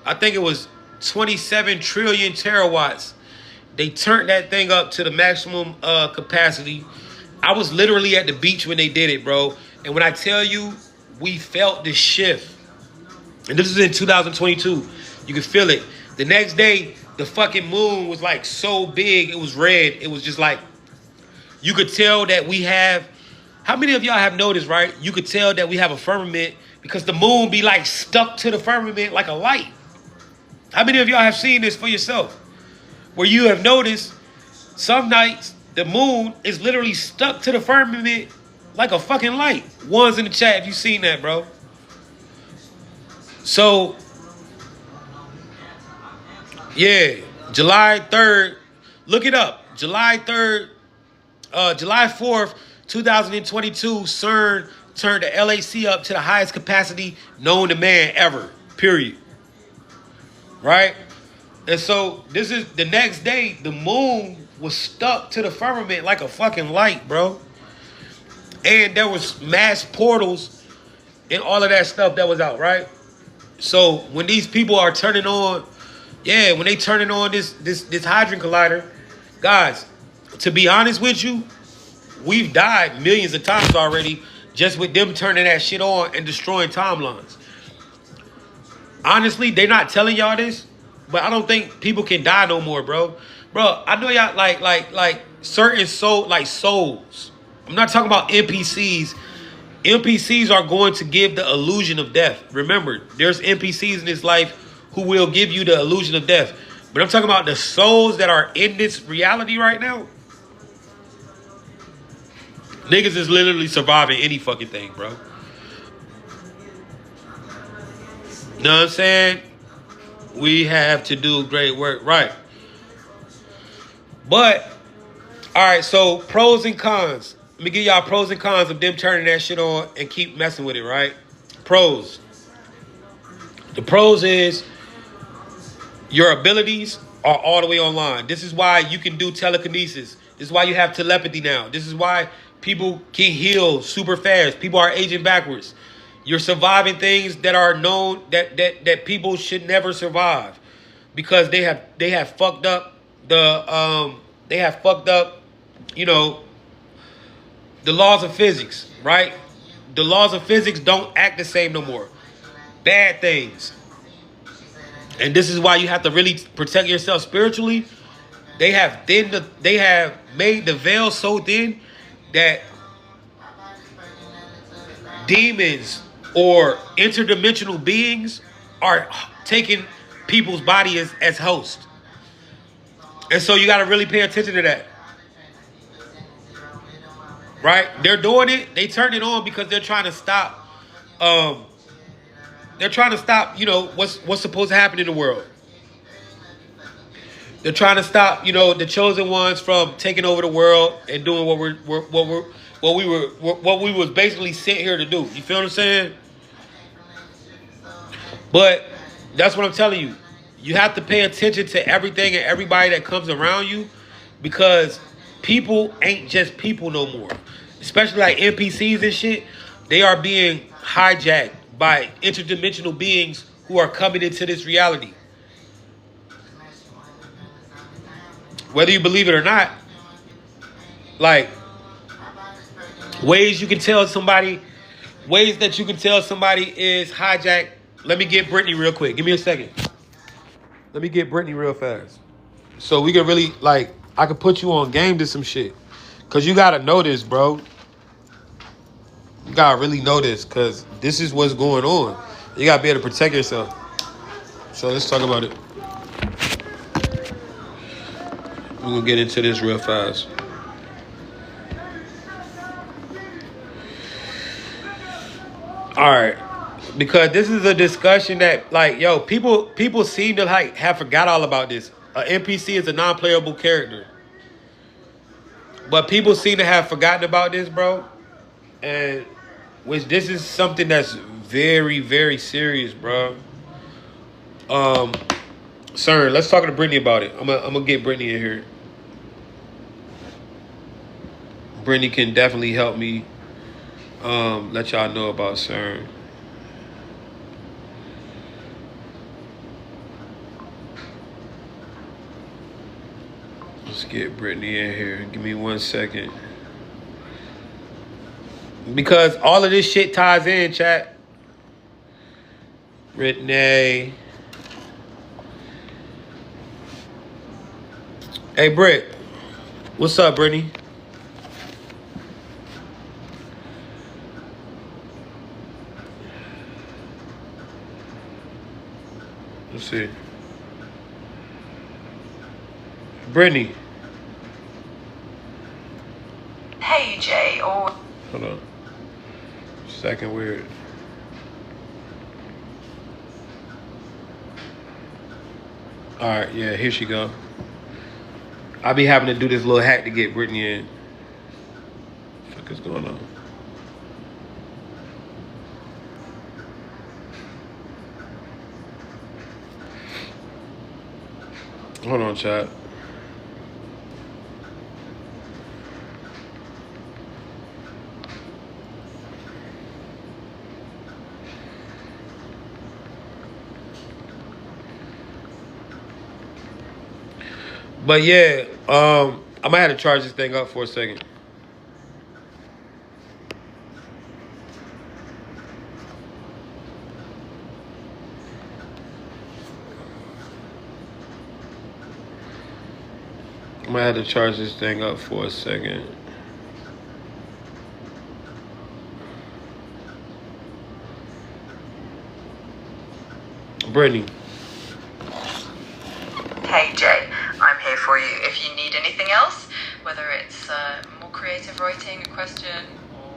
I think it was 27 trillion terawatts. They turned that thing up to the maximum capacity. I was literally at the beach when they did it, bro. And when I tell you, we felt the shift. And this is in 2022. You can feel it. The next day, the fucking moon was like so big, it was red. It was just like, you could tell that we have, how many of y'all have noticed, right? You could tell that we have a firmament because the moon be like stuck to the firmament like a light. How many of y'all have seen this for yourself? Where you have noticed some nights the moon is literally stuck to the firmament like a fucking light. One's in the chat if you've seen that, bro. So, yeah, July 3rd, look it up. July 3rd, July 4th, 2022, CERN turned the LHC up to the highest capacity known to man ever, period. Right? And so this is the next day, the moon was stuck to the firmament like a fucking light, bro. And there was mass portals and all of that stuff that was out, right? So when these people are turning on, when they turning on this hadron collider, guys, to be honest with you, we've died millions of times already just with them turning that shit on and destroying timelines. Honestly, they're not telling y'all this, but I don't think people can die no more, bro. Bro, I know y'all like certain souls. I'm not talking about NPCs. NPCs are going to give the illusion of death. Remember, there's NPCs in this life who will give you the illusion of death. But I'm talking about the souls that are in this reality right now. Niggas is literally surviving any fucking thing, bro. Know what I'm saying? We have to do great work, right? But, all right, so pros and cons. Let me give y'all pros and cons of them turning that shit on and keep messing with it, right? Pros. The pros is your abilities are all the way online. This is why you can do telekinesis. This is why you have telepathy now. This is why people can heal super fast. People are aging backwards. You're surviving things that are known that people should never survive because they have fucked up you know, the laws of physics, right? The laws of physics don't act the same no more. Bad things. And this is why you have to really protect yourself spiritually. They have made the veil so thin that demons or interdimensional beings are taking people's body as host. And so you got to really pay attention to that. Right? They're doing it. They turn it on because they're trying to stop. They're trying to stop, you know, what's supposed to happen in the world. They're trying to stop, you know, the chosen ones from taking over the world and doing what we was basically sent here to do. You feel what I'm saying? But that's what I'm telling you. You have to pay attention to everything and everybody that comes around you because people ain't just people no more. Especially like NPCs and shit. They are being hijacked by interdimensional beings who are coming into this reality. Whether you believe it or not, like ways that you can tell somebody is hijacked. Let me get Brittany real quick. Give me a second. Let me get Brittany real fast. So we can really, like, I can put you on game to some shit. Because you got to know this, bro. You got to really know this because this is what's going on. You got to be able to protect yourself. So let's talk about it. We're going to get into this real fast. All right. Because this is a discussion that, like, yo, people seem to, like, have forgot all about this. An NPC is a non-playable character. But people seem to have forgotten about this, bro. And which this is something that's very, very serious, bro. CERN, let's talk to Brittany about it. I'm gonna get Brittany in here. Brittany can definitely help me let y'all know about CERN. Let's get Brittany in here. Give me 1 second. Because all of this shit ties in, chat. Brittany. Hey, Britt. What's up, Brittany? Let's see. Brittany. Hey, Jay. Hold on. Second weird. All right, yeah, here she go. I be having to do this little hack to get Brittany in. What the fuck is going on? Hold on, chat. But yeah, I might have to charge this thing up for a second. gonna have to charge this thing up for a second. Brittany. Hey Jay, I'm here for you if you need anything else, whether it's more creative writing, a question, or...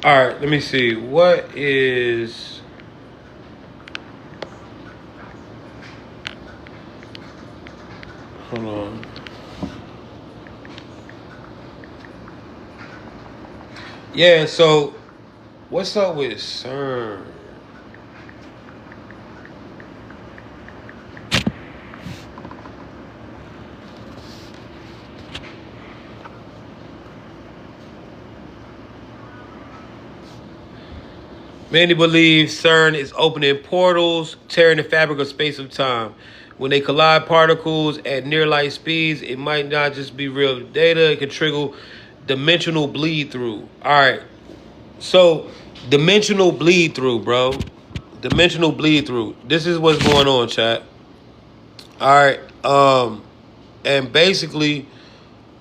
All right, let me see. What is... Hold on. Yeah, so what's up with CERN? Many believe CERN is opening portals, tearing the fabric of space and time. When they collide particles at near light speeds, it might not just be real data, it could trigger dimensional bleed through. All right. So, dimensional bleed through, bro. Dimensional bleed through. This is what's going on, chat. All right. And basically,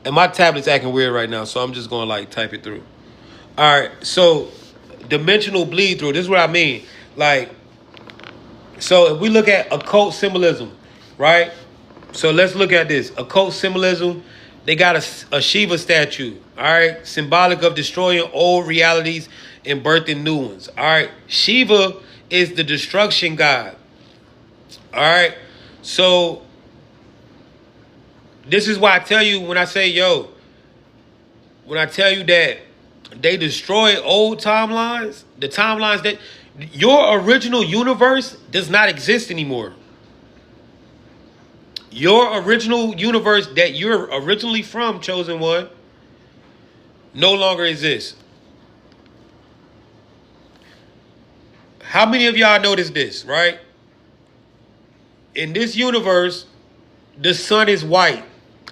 and my tablet's acting weird right now, so I'm just going to like type it through. All right. So, dimensional bleed through. This is what I mean. Like, so if we look at occult symbolism, right? So let's look at this. Occult symbolism, they got a Shiva statue, all right? Symbolic of destroying old realities and birthing new ones, all right? Shiva is the destruction god, all right? So this is why I tell you when I say, yo, when I tell you that they destroy old timelines, the timelines that your original universe does not exist anymore. Your original universe that you're originally from, chosen one, no longer exists. How many of y'all noticed this, right? In this universe, the sun is white.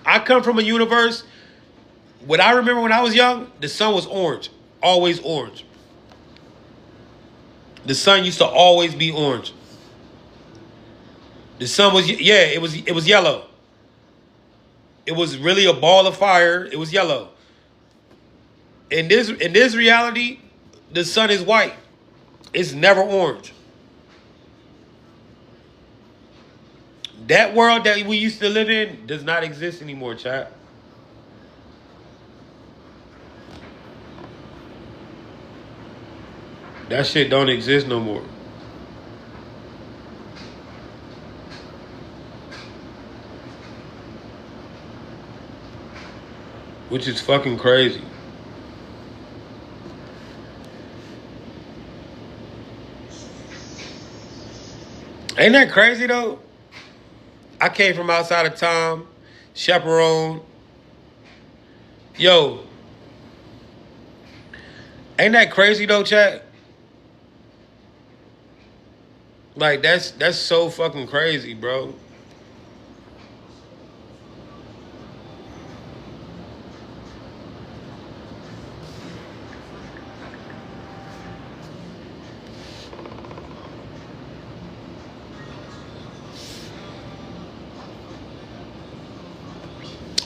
I come from a universe, what I remember when I was young, the sun was orange. Always orange. The sun used to always be orange. The sun was, yeah, it was yellow. It was really a ball of fire. It was yellow. In this reality, the sun is white. It's never orange. That world that we used to live in does not exist anymore, chat. That shit don't exist no more. Which is fucking crazy. Ain't that crazy though? I came from outside of time, chaperone. Yo. Ain't that crazy though, chat? Like, that's so fucking crazy, bro.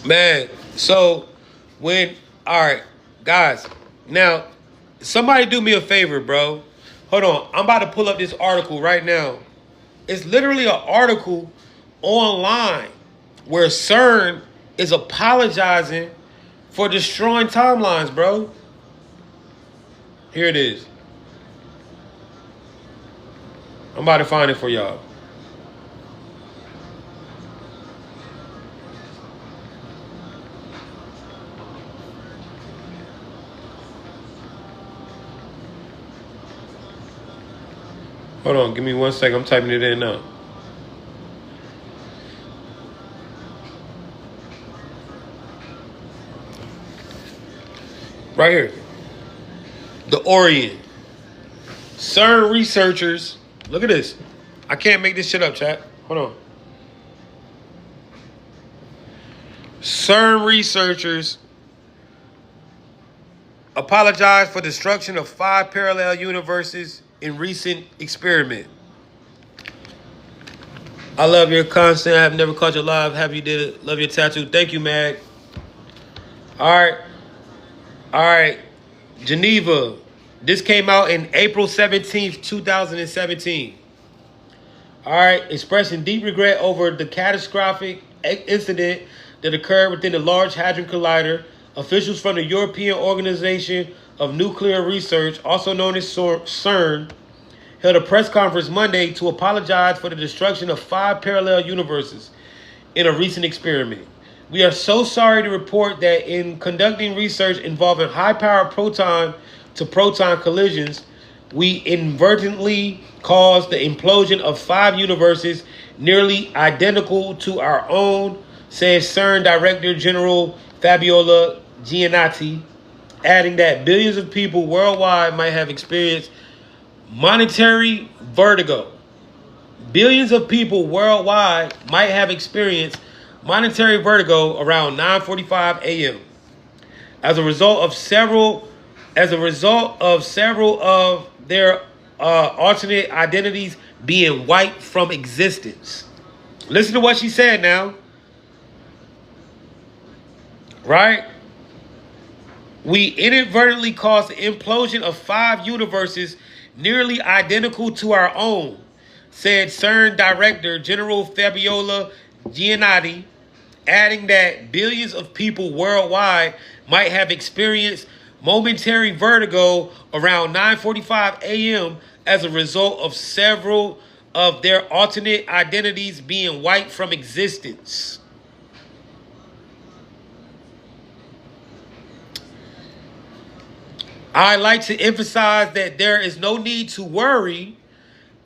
Man, so when, all right, guys, now, somebody do me a favor, bro. Hold on, I'm about to pull up this article right now. It's literally an article online where CERN is apologizing for destroying timelines, bro. Here it is. I'm about to find it for y'all. Hold on, give me 1 second. I'm typing it in now. Right here. The Orient. CERN researchers. Look at this. I can't make this shit up, chat. Hold on. CERN researchers apologize for destruction of 5 parallel universes in recent experiment. I love your content. I've never caught you live. Have you did it? Love your tattoo. Thank you, Mag. All right. All right. Geneva. This came out in April 17th, 2017. All right. Expressing deep regret over the catastrophic incident that occurred within the Large Hadron Collider. Officials from the European Organization of Nuclear Research, also known as CERN, held a press conference Monday to apologize for the destruction of 5 parallel universes in a recent experiment. We are so sorry to report that in conducting research involving high-powered proton-to-proton collisions, we inadvertently caused the implosion of 5 universes nearly identical to our own, says CERN Director General Fabiola Giannati, adding that billions of people worldwide might have experienced monetary vertigo. Billions of people worldwide might have experienced monetary vertigo around 9:45 a.m. as a result of several of their alternate identities being wiped from existence. Listen to what she said now. Right? We inadvertently caused the implosion of 5 universes nearly identical to our own, said CERN Director General Fabiola Giannati, adding that billions of people worldwide might have experienced momentary vertigo around 9:45 a.m. as a result of several of their alternate identities being wiped from existence. I like to emphasize that there is no need to worry,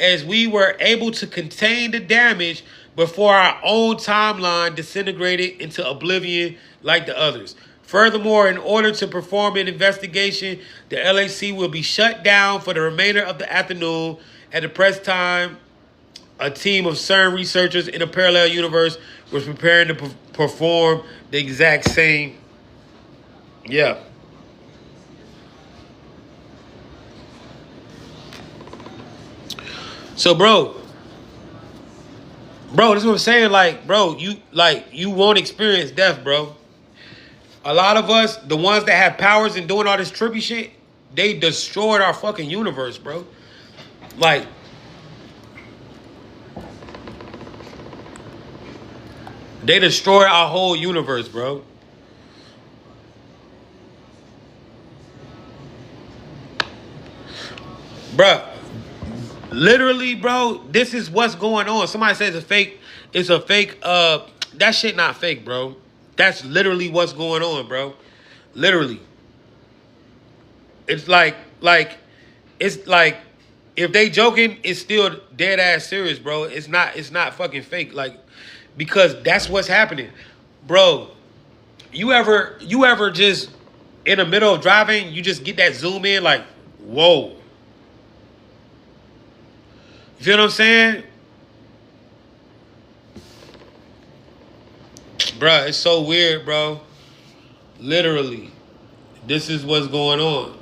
as we were able to contain the damage before our own timeline disintegrated into oblivion like the others. Furthermore, in order to perform an investigation, the LHC will be shut down for the remainder of the afternoon. At the press time, a team of CERN researchers in a parallel universe was preparing to perform the exact same. Yeah. So, bro, this is what I'm saying. Like, bro, you won't experience death, bro. A lot of us, the ones that have powers and doing all this trippy shit, they destroyed our fucking universe, bro. Like, they destroyed our whole universe, bro. Bruh. Literally, bro, this is what's going on. Somebody says it's a fake, that shit not fake, bro. That's literally what's going on, bro. Literally. It's like, if they joking, it's still dead ass serious, bro. It's not fucking fake. Like, because that's what's happening. Bro, you ever just in the middle of driving, you just get that zoom in, like, whoa. You feel what I'm saying? Bruh, it's so weird, bro. Literally. This is what's going on.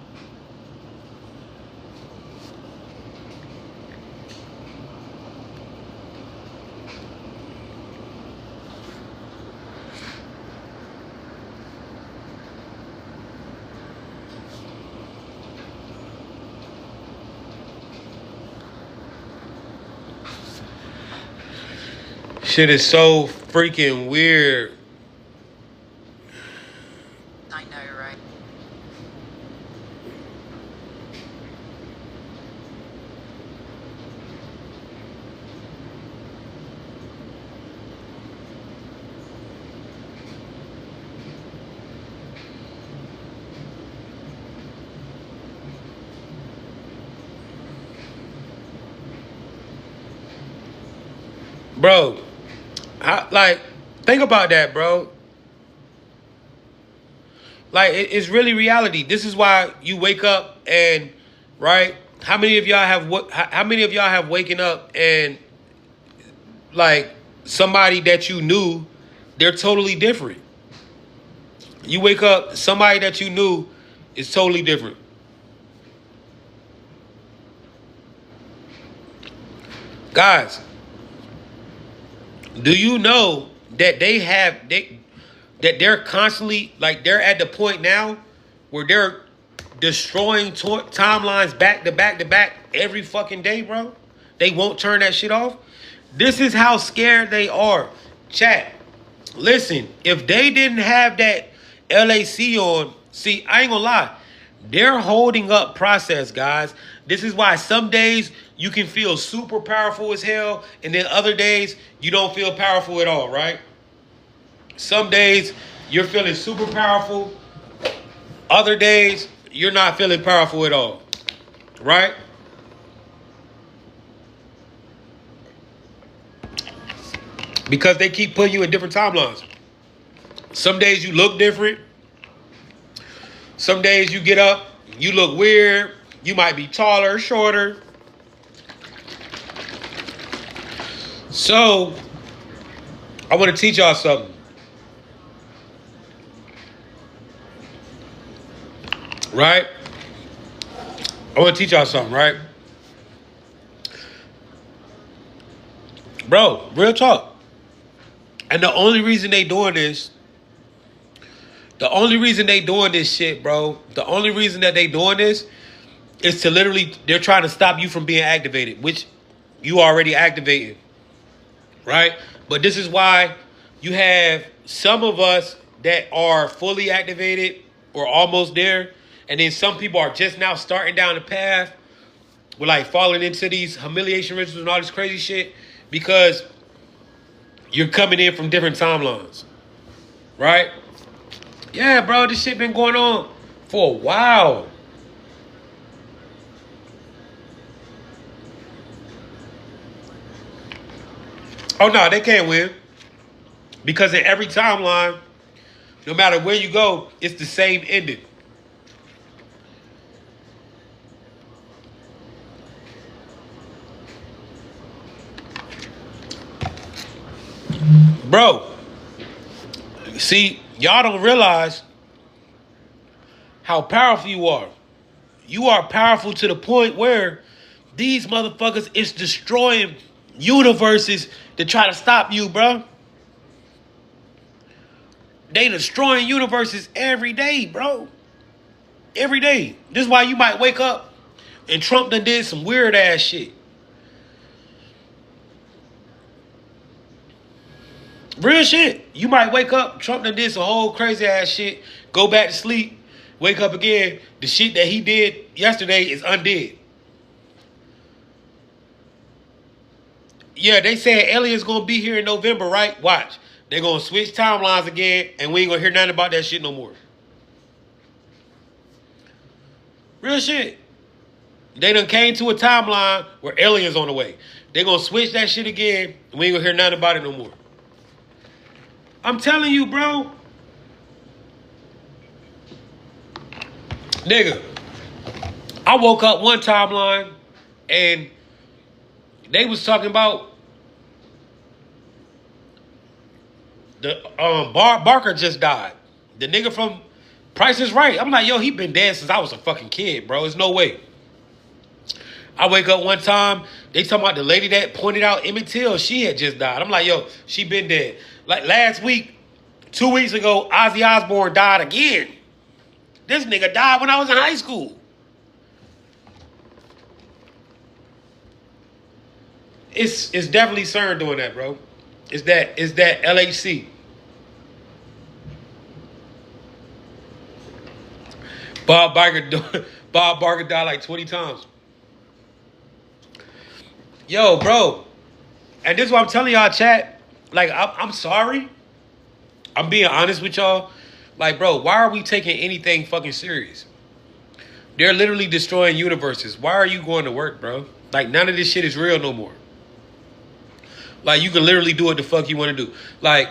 Shit is so freaking weird. I know, right? Bro, think about that, bro. Like, it's really reality. This is why you wake up and, right? How many of y'all have waken up and, like, somebody that you knew, they're totally different. You wake up, somebody that you knew is totally different. Guys, Do you know that that they're constantly, like, they're at the point now where they're destroying timelines back to back to back every fucking day, bro? They won't turn that shit off. This is how scared they are. Chat, listen, if they didn't have that LAC on, see, I ain't gonna lie, they're holding up process, guys. This is why some days you can feel super powerful as hell, and then other days you don't feel powerful at all, right? Some days you're feeling super powerful. Other days you're not feeling powerful at all, right? Because they keep putting you in different timelines. Some days you look different. Some days you get up, you look weird. You might be taller, shorter. So, I want to teach y'all something. Right? I want to teach y'all something, right? Bro, real talk. And the only reason they doing this shit, bro, the only reason that they doing this is to literally, they're trying to stop you from being activated, which you already activated, right? But this is why you have some of us that are fully activated or almost there, and then some people are just now starting down the path. We're like falling into these humiliation rituals and all this crazy shit because you're coming in from different timelines, right? Yeah, bro, this shit been going on for a while. Oh, no, they can't win. Because in every timeline, no matter where you go, it's the same ending. Bro, see, y'all don't realize how powerful you are. You are powerful to the point where these motherfuckers is destroying universes to try to stop you, bro. They destroying universes every day, bro. Every day. This is why you might wake up and Trump done did some weird ass shit. Real shit. You might wake up, Trump done did some whole crazy ass shit, go back to sleep, wake up again. The shit that he did yesterday is undid. Yeah, they said aliens gonna be here in November, right? Watch. They're gonna switch timelines again, and we ain't gonna hear nothing about that shit no more. Real shit. They done came to a timeline where aliens on the way. They gonna switch that shit again, and we ain't gonna hear nothing about it no more. I'm telling you, bro. Nigga, I woke up one timeline, and they was talking about the Barker just died. The nigga from Price is Right. I'm like, yo, he been dead since I was a fucking kid, bro. There's no way. I wake up one time, they talking about the lady that pointed out Emmett Till. She had just died. I'm like, yo, she been dead. Like last week, 2 weeks ago, Ozzy Osbourne died again. This nigga died when I was in high school. It's definitely CERN doing that, bro. It's that LHC. Bob Barker died like 20 times. Yo, bro. And this is what I'm telling y'all, chat. Like, I'm sorry. I'm being honest with y'all. Like, bro, why are we taking anything fucking serious? They're literally destroying universes. Why are you going to work, bro? Like, none of this shit is real no more. Like, you can literally do what the fuck you want to do. Like,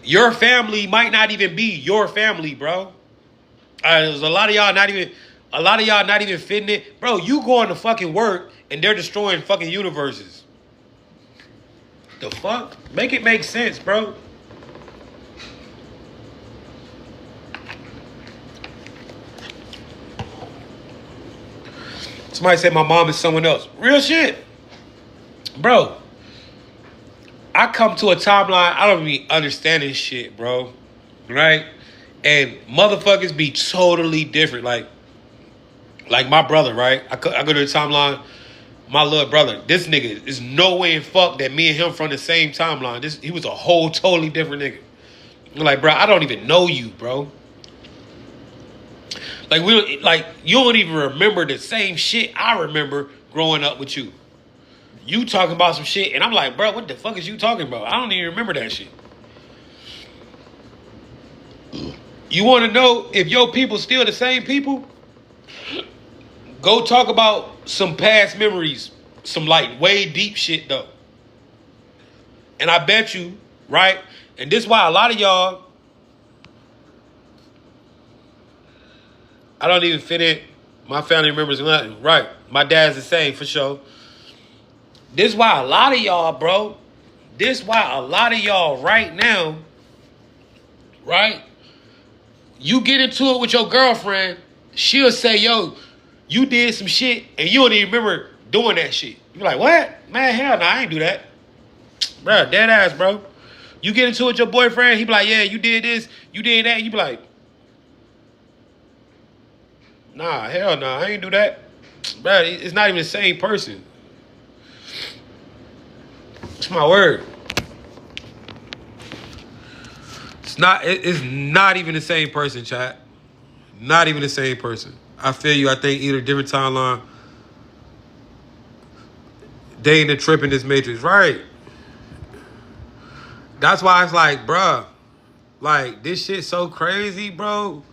your family might not even be your family, bro. There's a lot of y'all not even fitting it. Bro, you going to fucking work and they're destroying fucking universes. The fuck? Make it make sense, bro. Somebody said my mom is someone else. Real shit. Bro, I come to a timeline, I don't even understand this shit, bro. Right? And motherfuckers be totally different. Like my brother, right? I go to the timeline, my little brother. This nigga is no way in fuck that me and him from the same timeline. He was a whole totally different nigga. I'm like, bro, I don't even know you, bro. Like you don't even remember the same shit I remember growing up with you. You talking about some shit, and I'm like, bro, what the fuck is you talking about? I don't even remember that shit. You want to know if your people still the same people? Go talk about some past memories, some like way deep shit though. And I bet you, right? And this is why a lot of y'all, I don't even fit in. My family members, right? My dad's the same for sure. This is why a lot of y'all, bro. This is why a lot of y'all right now, right? You get into it with your girlfriend, she'll say, yo, you did some shit and you don't even remember doing that shit. You're like, what? Man, hell no, I ain't do that. Bro, dead ass, bro. You get into it with your boyfriend, he be like, yeah, you did this, you did that. You be like, nah, hell no, I ain't do that. Bro, it's not even the same person. It's my word. It's not even the same person, chat. Not even the same person. I feel you. I think either different timeline. They in the trip in this matrix. Right. That's why it's like, bruh. Like, this shit so crazy, bro.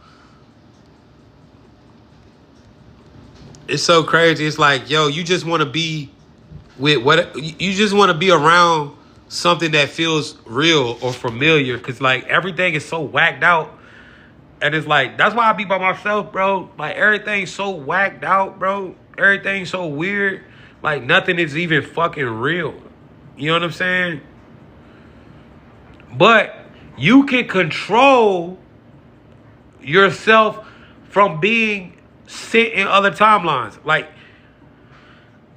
It's so crazy. It's like, yo, you just want to be with what you just want to be around something that feels real or familiar, because like everything is so whacked out, and it's like that's why I be by myself, bro. Like everything's so whacked out, bro. Everything's so weird. Like nothing is even fucking real. You know what I'm saying? But you can control yourself from being sent in other timelines.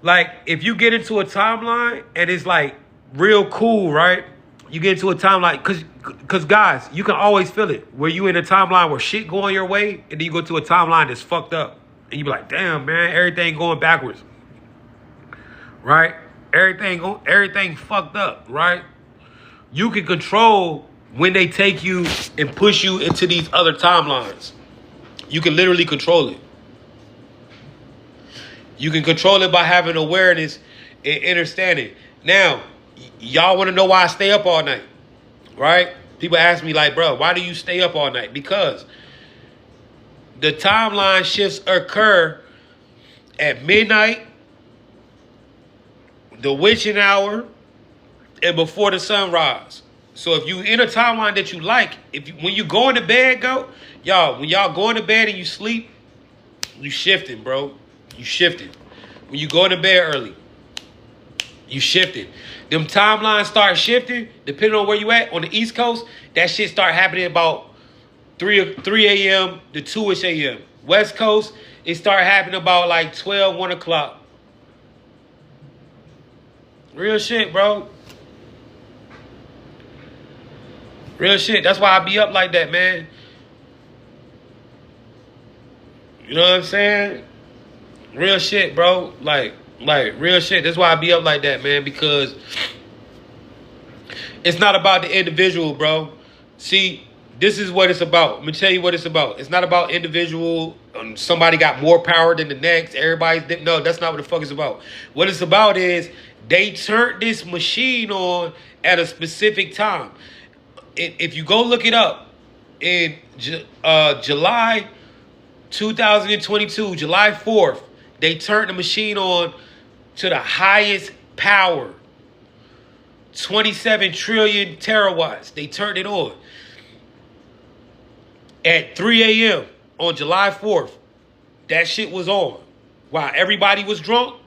Like, if you get into a timeline and it's, like, real cool, right? You get into a timeline, because, guys, you can always feel it. Where you in a timeline where shit going your way, and then you go to a timeline that's fucked up. And you be like, damn, man, everything going backwards. Right? Everything fucked up, right? You can control when they take you and push you into these other timelines. You can literally control it. You can control it by having awareness and understanding. Now, y'all want to know why I stay up all night, right? People ask me like, bro, why do you stay up all night? Because the timeline shifts occur at midnight, the witching hour, and before the sunrise. So if you in a timeline that you like, when you going to bed, when y'all going to bed and you sleep, you shifting, bro. You shifting. When you go to bed early, you shifting. Them timelines start shifting, depending on where you at. On the East Coast, that shit start happening about 3 a.m. to 2-ish a.m. West Coast, it start happening about like 12, 1 o'clock. Real shit, bro. Real shit. That's why I be up like that, man. You know what I'm saying? Real shit, bro. Like real shit. That's why I be up like that, man. Because it's not about the individual, bro. See, this is what it's about. Let me tell you what it's about. It's not about individual. Somebody got more power than the next. No, that's not what the fuck it's about. What it's about is they turned this machine on at a specific time. If you go look it up, in July 2022, July 4th, they turned the machine on to the highest power. 27 trillion terawatts. They turned it on. At 3 a.m. on July 4th, that shit was on. While everybody was drunk,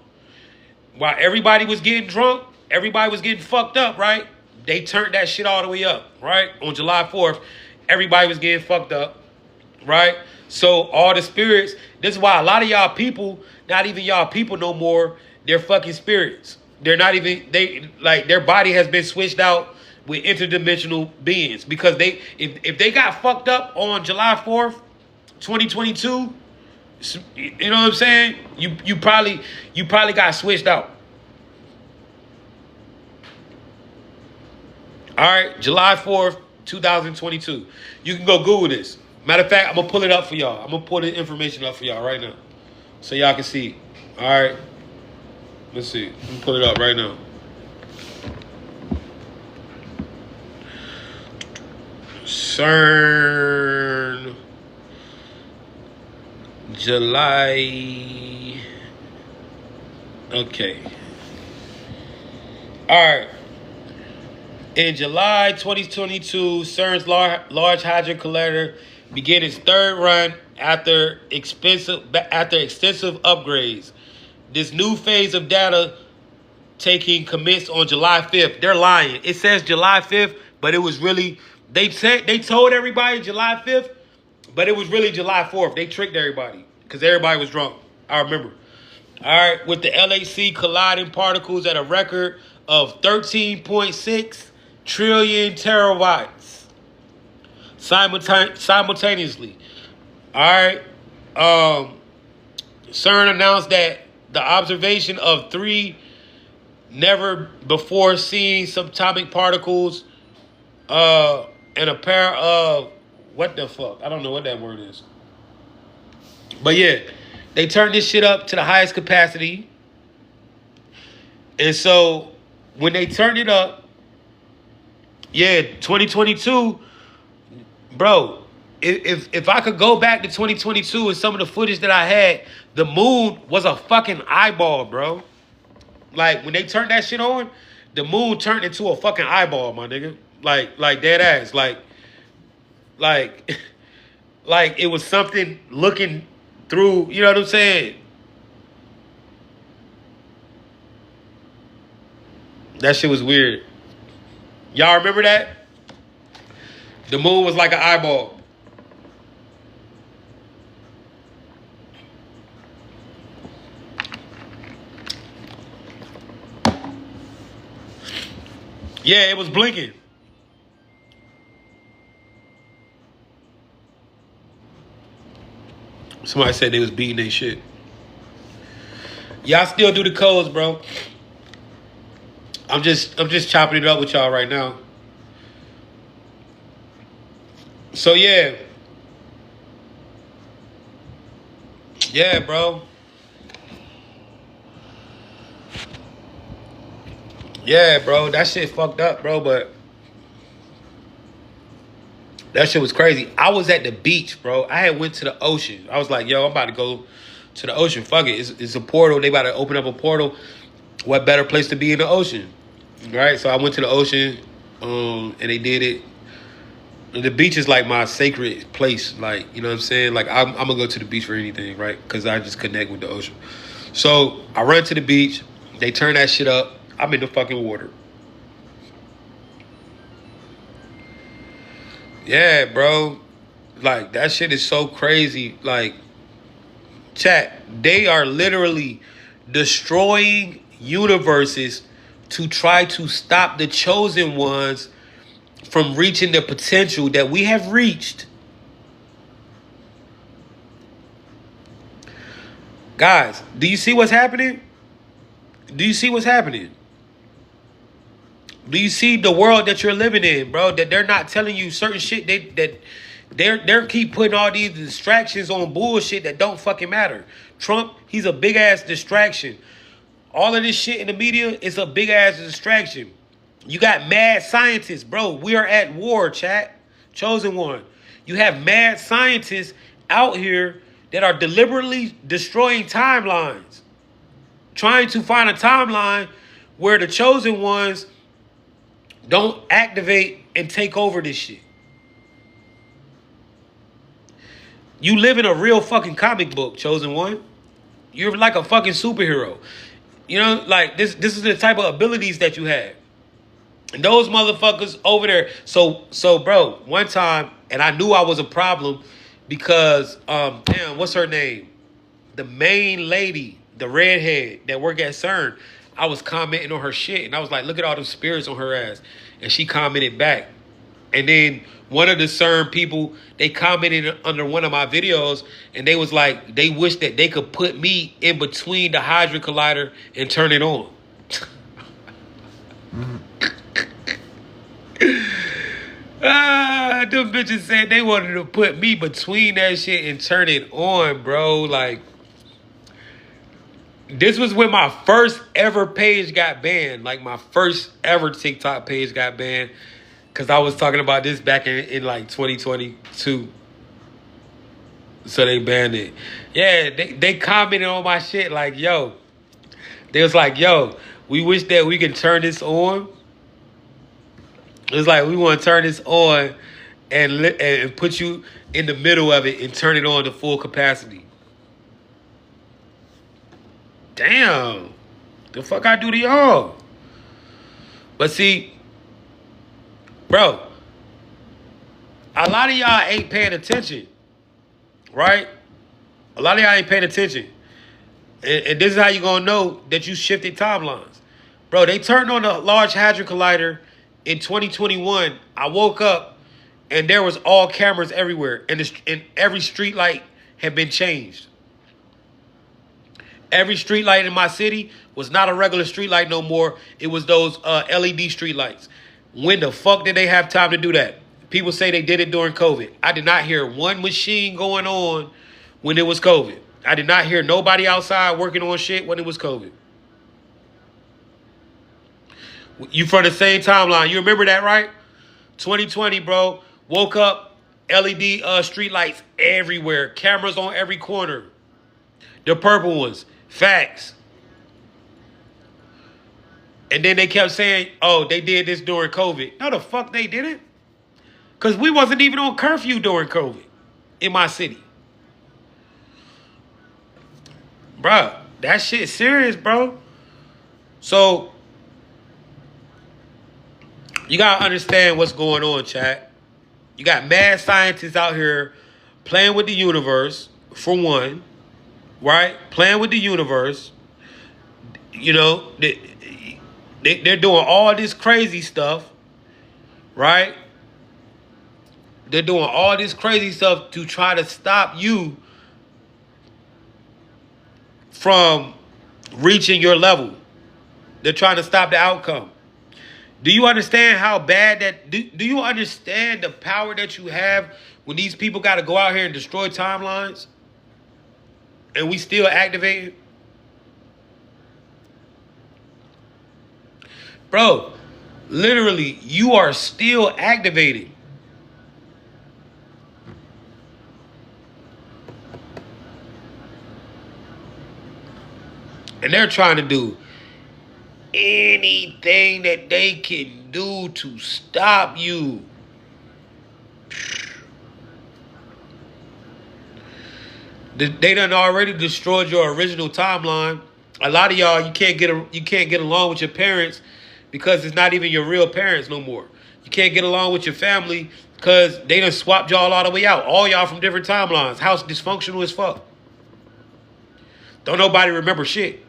while everybody was getting drunk, everybody was getting fucked up, right? They turned that shit all the way up, right? On July 4th, everybody was getting fucked up, right? So all the spirits, this is why a lot of y'all people, not even y'all people no more, they're fucking spirits. they're not even, their body has been switched out with interdimensional beings, because if they got fucked up on July 4th, 2022, you know what I'm saying? You probably got switched out. All right, July 4th, 2022. You can go Google this. Matter of fact, I'm gonna pull it up for y'all. I'm gonna pull the information up for y'all right now, so y'all can see. All right, let's see. I'm gonna pull it up right now. CERN, July. Okay. All right. In July 2022, CERN's Large Hadron Collider began its third run after extensive upgrades. This new phase of data taking commenced on July 5th. They're lying. It says July 5th, but it was really, they told everybody July 5th, but it was really July 4th. They tricked everybody because everybody was drunk. I remember. All right, with the LHC colliding particles at a record of 13.6 trillion terabytes simultaneously. All right. CERN announced that the observation of 3 never before seen subatomic particles and a pair of, what the fuck? I don't know what that word is. But yeah, they turned this shit up to the highest capacity. And so when they turned it up, 2022, bro, if I could go back to 2022 and some of the footage that I had, the moon was a fucking eyeball, bro. Like, when they turned that shit on, the moon turned into a fucking eyeball, my nigga. Like dead ass. Like it was something looking through, you know what I'm saying? That shit was weird. Y'all remember that? The moon was like an eyeball. Yeah, it was blinking. Somebody said they was beating their shit. Y'all still do the codes, bro. I'm just chopping it up with y'all right now. So yeah, bro. Yeah, bro. That shit fucked up, bro. But that shit was crazy. I was at the beach, bro. I had went to the ocean. I was like, yo, I'm about to go to the ocean. Fuck it. It's a portal. They about to open up a portal. What better place to be in the ocean? Right? So I went to the ocean, and they did it. And the beach is like my sacred place. Like, you know what I'm saying? Like, I'm going to go to the beach for anything, right? Because I just connect with the ocean. So I run to the beach. They turn that shit up. I'm in the fucking water. Yeah, bro. Like, that shit is so crazy. Like, chat, they are literally destroying universes to try to stop the chosen ones from reaching the potential that we have reached. Guys, do you see what's happening? Do you see what's happening? Do you see the world that you're living in, bro? That they're not telling you certain shit. They're keep putting all these distractions on bullshit that don't fucking matter. Trump, he's a big ass distraction. All of this shit in the media is a big ass distraction. You got mad scientists, bro. We are at war, chat. Chosen one. You have mad scientists out here that are deliberately destroying timelines. Trying to find a timeline where the chosen ones don't activate and take over this shit. You live in a real fucking comic book, chosen one. You're like a fucking superhero. You know, like this is the type of abilities that you have. And those motherfuckers over there. So bro, one time, and I knew I was a problem because damn, what's her name? The main lady, the redhead that work at CERN. I was commenting on her shit, and I was like, look at all them spirits on her ass. And she commented back. And then one of the CERN people, they commented under one of my videos, and they was like, they wish that they could put me in between the Hadron Collider and turn it on. Them bitches said they wanted to put me between that shit and turn it on, bro. Like, this was when my first ever page got banned. Like, my first ever TikTok page got banned. Because I was talking about this back in like 2022. So they banned it. Yeah, they commented on my shit like, yo. They was like, yo, we wish that we could turn this on. It was like, we want to turn this on and put you in the middle of it and turn it on to full capacity. Damn. The fuck I do to y'all? But see, bro, a lot of y'all ain't paying attention, right? A lot of y'all ain't paying attention. And this is how you gonna know that you shifted timelines. Bro, they turned on the Large Hadron Collider in 2021. I woke up and there was all cameras everywhere. And every street light had been changed. Every street light in my city was not a regular street light no more. It was those LED street lights. When the fuck did they have time to do that? People say they did it during COVID. I did not hear one machine going on when it was COVID. I did not hear nobody outside working on shit when it was COVID. You from the same timeline. You remember that, right? 2020, bro. Woke up, LED street lights everywhere. Cameras on every corner. The purple ones. Facts. And then they kept saying, oh, they did this during COVID. No, the fuck they didn't. Because we wasn't even on curfew during COVID in my city. Bruh, that shit serious, bro. So, you got to understand what's going on, chat. You got mad scientists out here playing with the universe, for one. Right? Playing with the universe. You know, they're doing all this crazy stuff. Right? They're doing all this crazy stuff to try to stop you from reaching your level. They're trying to stop the outcome. Do you understand how bad that... Do you understand the power that you have when these people got to go out here and destroy timelines? And we still activating? Bro, literally, you are still activating. And they're trying to do anything that they can do to stop you. They done already destroyed your original timeline. A lot of y'all, you can't get along with your parents because it's not even your real parents no more. You can't get along with your family because they done swapped y'all all the way out. All y'all from different timelines. House dysfunctional as fuck. Don't nobody remember shit.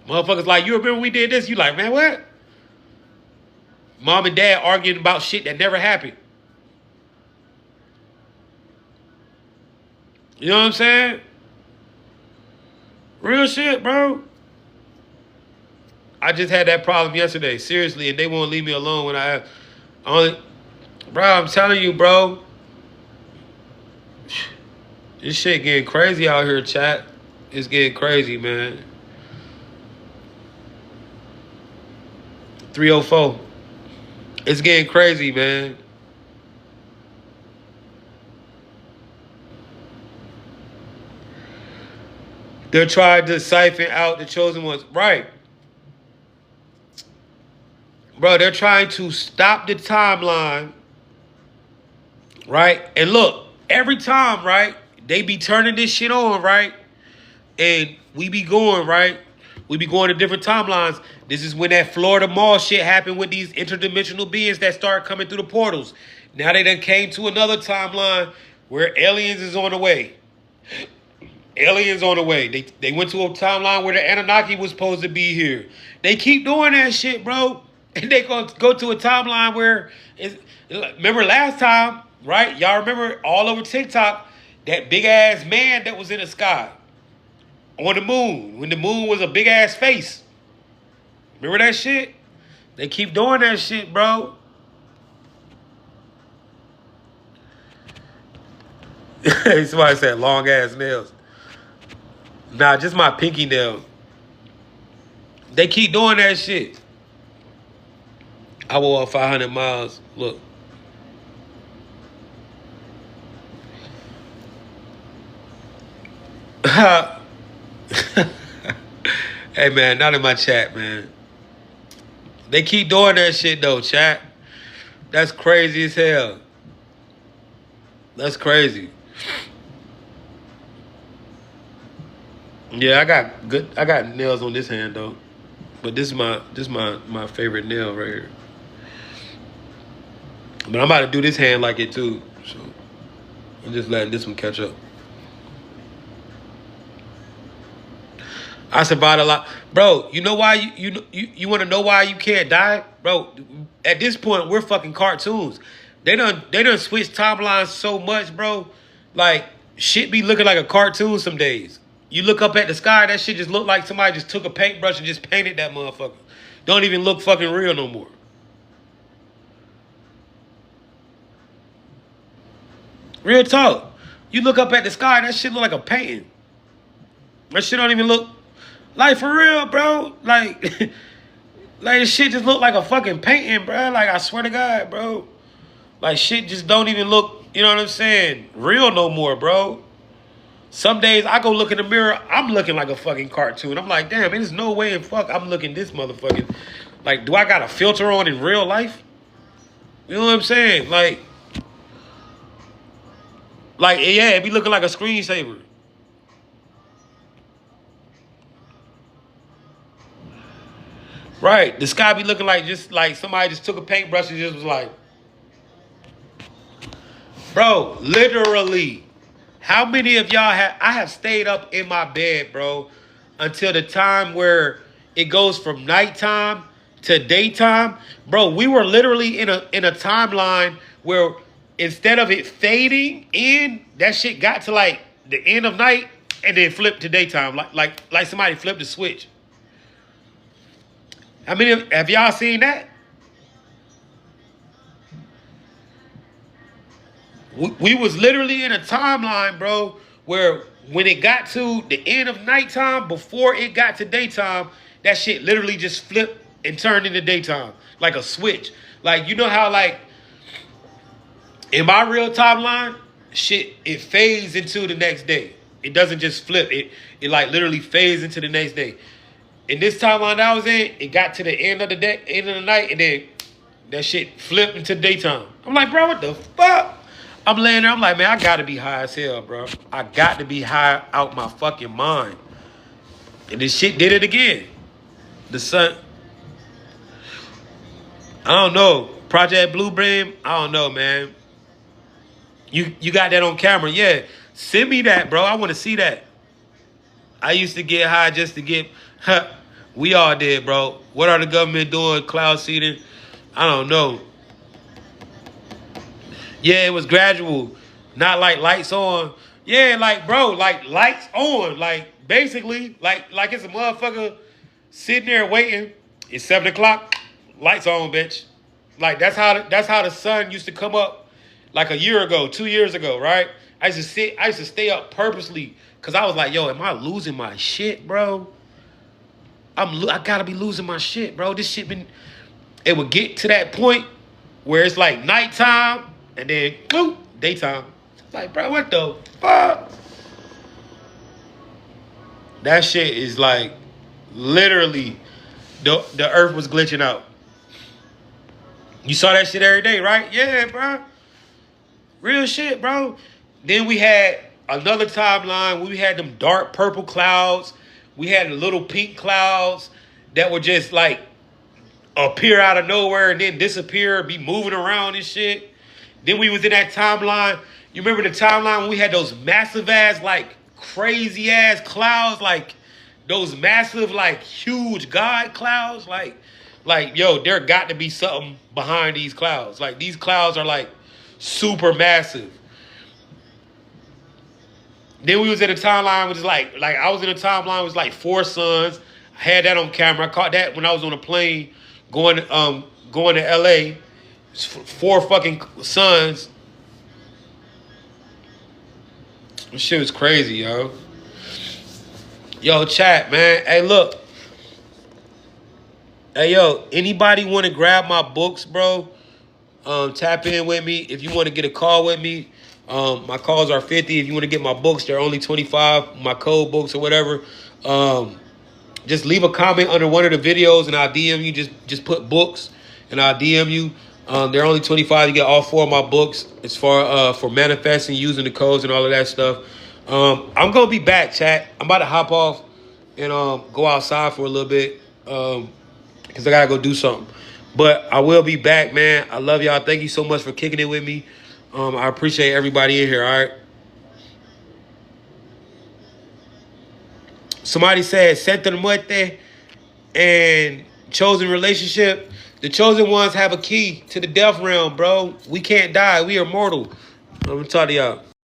Motherfuckers like, you remember we did this? You like, man, what? Mom and dad arguing about shit that never happened. You know what I'm saying? Real shit, bro. I just had that problem yesterday, seriously, and they won't leave me alone when I only... Bro, I'm telling you, bro. This shit getting crazy out here, chat. It's getting crazy, man. 304. It's getting crazy, man. They're trying to siphon out the chosen ones. Right. Bro, they're trying to stop the timeline. Right? And look, every time, right, they be turning this shit on, right? And we be going, right? We be going to different timelines. This is when that Florida Mall shit happened with these interdimensional beings that start coming through the portals. Now they done came to another timeline where aliens is on the way. Aliens on the way. They went to a timeline where the Anunnaki was supposed to be here. They keep doing that shit, bro. And they gonna go to a timeline where remember last time, right? Y'all remember all over TikTok that big ass man that was in the sky on the moon when the moon was a big ass face. Remember that shit? They keep doing that shit, bro. Somebody said long ass nails. Nah, just my pinky nail. They keep doing that shit. I will walk 500 miles. Look. Hey, man, not in my chat, man. They keep doing that shit, though, chat. That's crazy as hell. That's crazy. Yeah, I got nails on this hand, though. But this is my favorite nail right here. But I'm about to do this hand like it, too. So I'm just letting this one catch up. I survived a lot. Bro, you know why you want to know why you can't die? Bro, at this point, we're fucking cartoons. They done switched timelines so much, bro. Like, shit be looking like a cartoon some days. You look up at the sky, that shit just look like somebody just took a paintbrush and just painted that motherfucker. Don't even look fucking real no more. Real talk. You look up at the sky, that shit look like a painting. That shit don't even look... Like, for real, bro. Like, like this shit just look like a fucking painting, bro. Like, I swear to God, bro. Like, shit just don't even look, you know what I'm saying, real no more, bro. Some days I go look in the mirror, I'm looking like a fucking cartoon. I'm like, damn, there's no way in fuck I'm looking this motherfucking... Like, do I got a filter on in real life? You know what I'm saying? Like, yeah, it be looking like a screensaver. Right, the sky be looking like just like somebody just took a paintbrush and just was like, bro, literally, how many of y'all I have stayed up in my bed, bro, until the time where it goes from nighttime to daytime. Bro, we were literally in a timeline where instead of it fading in, that shit got to like the end of night and then flipped to daytime, like somebody flipped the switch. How many have y'all seen that? We was literally in a timeline, bro, where when it got to the end of nighttime, before it got to daytime, that shit literally just flipped and turned into daytime, like a switch. Like, you know how, like, in my real timeline, shit, it fades into the next day. It doesn't just flip. It like literally fades into the next day. In this timeline I was in, it got to the end of the day, end of the night, and then that shit flipped into daytime. I'm like, bro, what the fuck? I'm laying there, I'm like, man, I gotta be high as hell, bro. I got to be high out my fucking mind. And this shit did it again. The sun, I don't know. Project Bluebeam, I don't know, man. You got that on camera, yeah. Send me that, bro. I want to see that. I used to get high just to get... We all did, bro. What are the government doing? Cloud seeding? I don't know. Yeah, it was gradual. Not like lights on. Yeah, like, bro, like lights on. Like, basically, like it's a motherfucker sitting there waiting. It's 7 o'clock. Lights on, bitch. Like, that's how the sun used to come up like a year ago, 2 years ago, right? I used to stay up purposely because I was like, yo, am I losing my shit, bro? I gotta be losing my shit, bro. This shit it would get to that point where it's like nighttime and then boop, daytime. Like, bro, what the fuck? That shit is like literally the earth was glitching out. You saw that shit every day, right? Yeah, bro. Real shit, bro. Then we had another timeline where we had them dark purple clouds. We had the little pink clouds that would just like appear out of nowhere and then disappear, be moving around and shit. Then we was in that timeline. You remember the timeline when we had those massive ass like crazy ass clouds, like those massive, like huge God clouds. Like yo, there got to be something behind these clouds. Like these clouds are like super massive. Then we was in a timeline, which is like I was in a timeline, was like 4 suns. I had that on camera. I caught that when I was on a plane going to LA. It's 4 fucking suns. This shit was crazy, yo. Yo, chat, man. Hey, look. Hey, yo, anybody want to grab my books, bro? Tap in with me. If you want to get a call with me, my calls are 50. If you want to get my books, they're only 25. My code books or whatever. Just leave a comment under one of the videos and I'll DM you. Just put books and I'll DM you. They're only 25. You get all 4 of my books. It's for manifesting, using the codes and all of that stuff. I'm gonna be back, chat. I'm about to hop off and go outside for a little bit because I gotta go do something. But I will be back, man. I love y'all. Thank you so much for kicking it with me. I appreciate everybody in here. All right. Somebody said Santa Muerte and chosen relationship. The chosen ones have a key to the death realm, bro. We can't die. We are mortal. I'm gonna talk to y'all.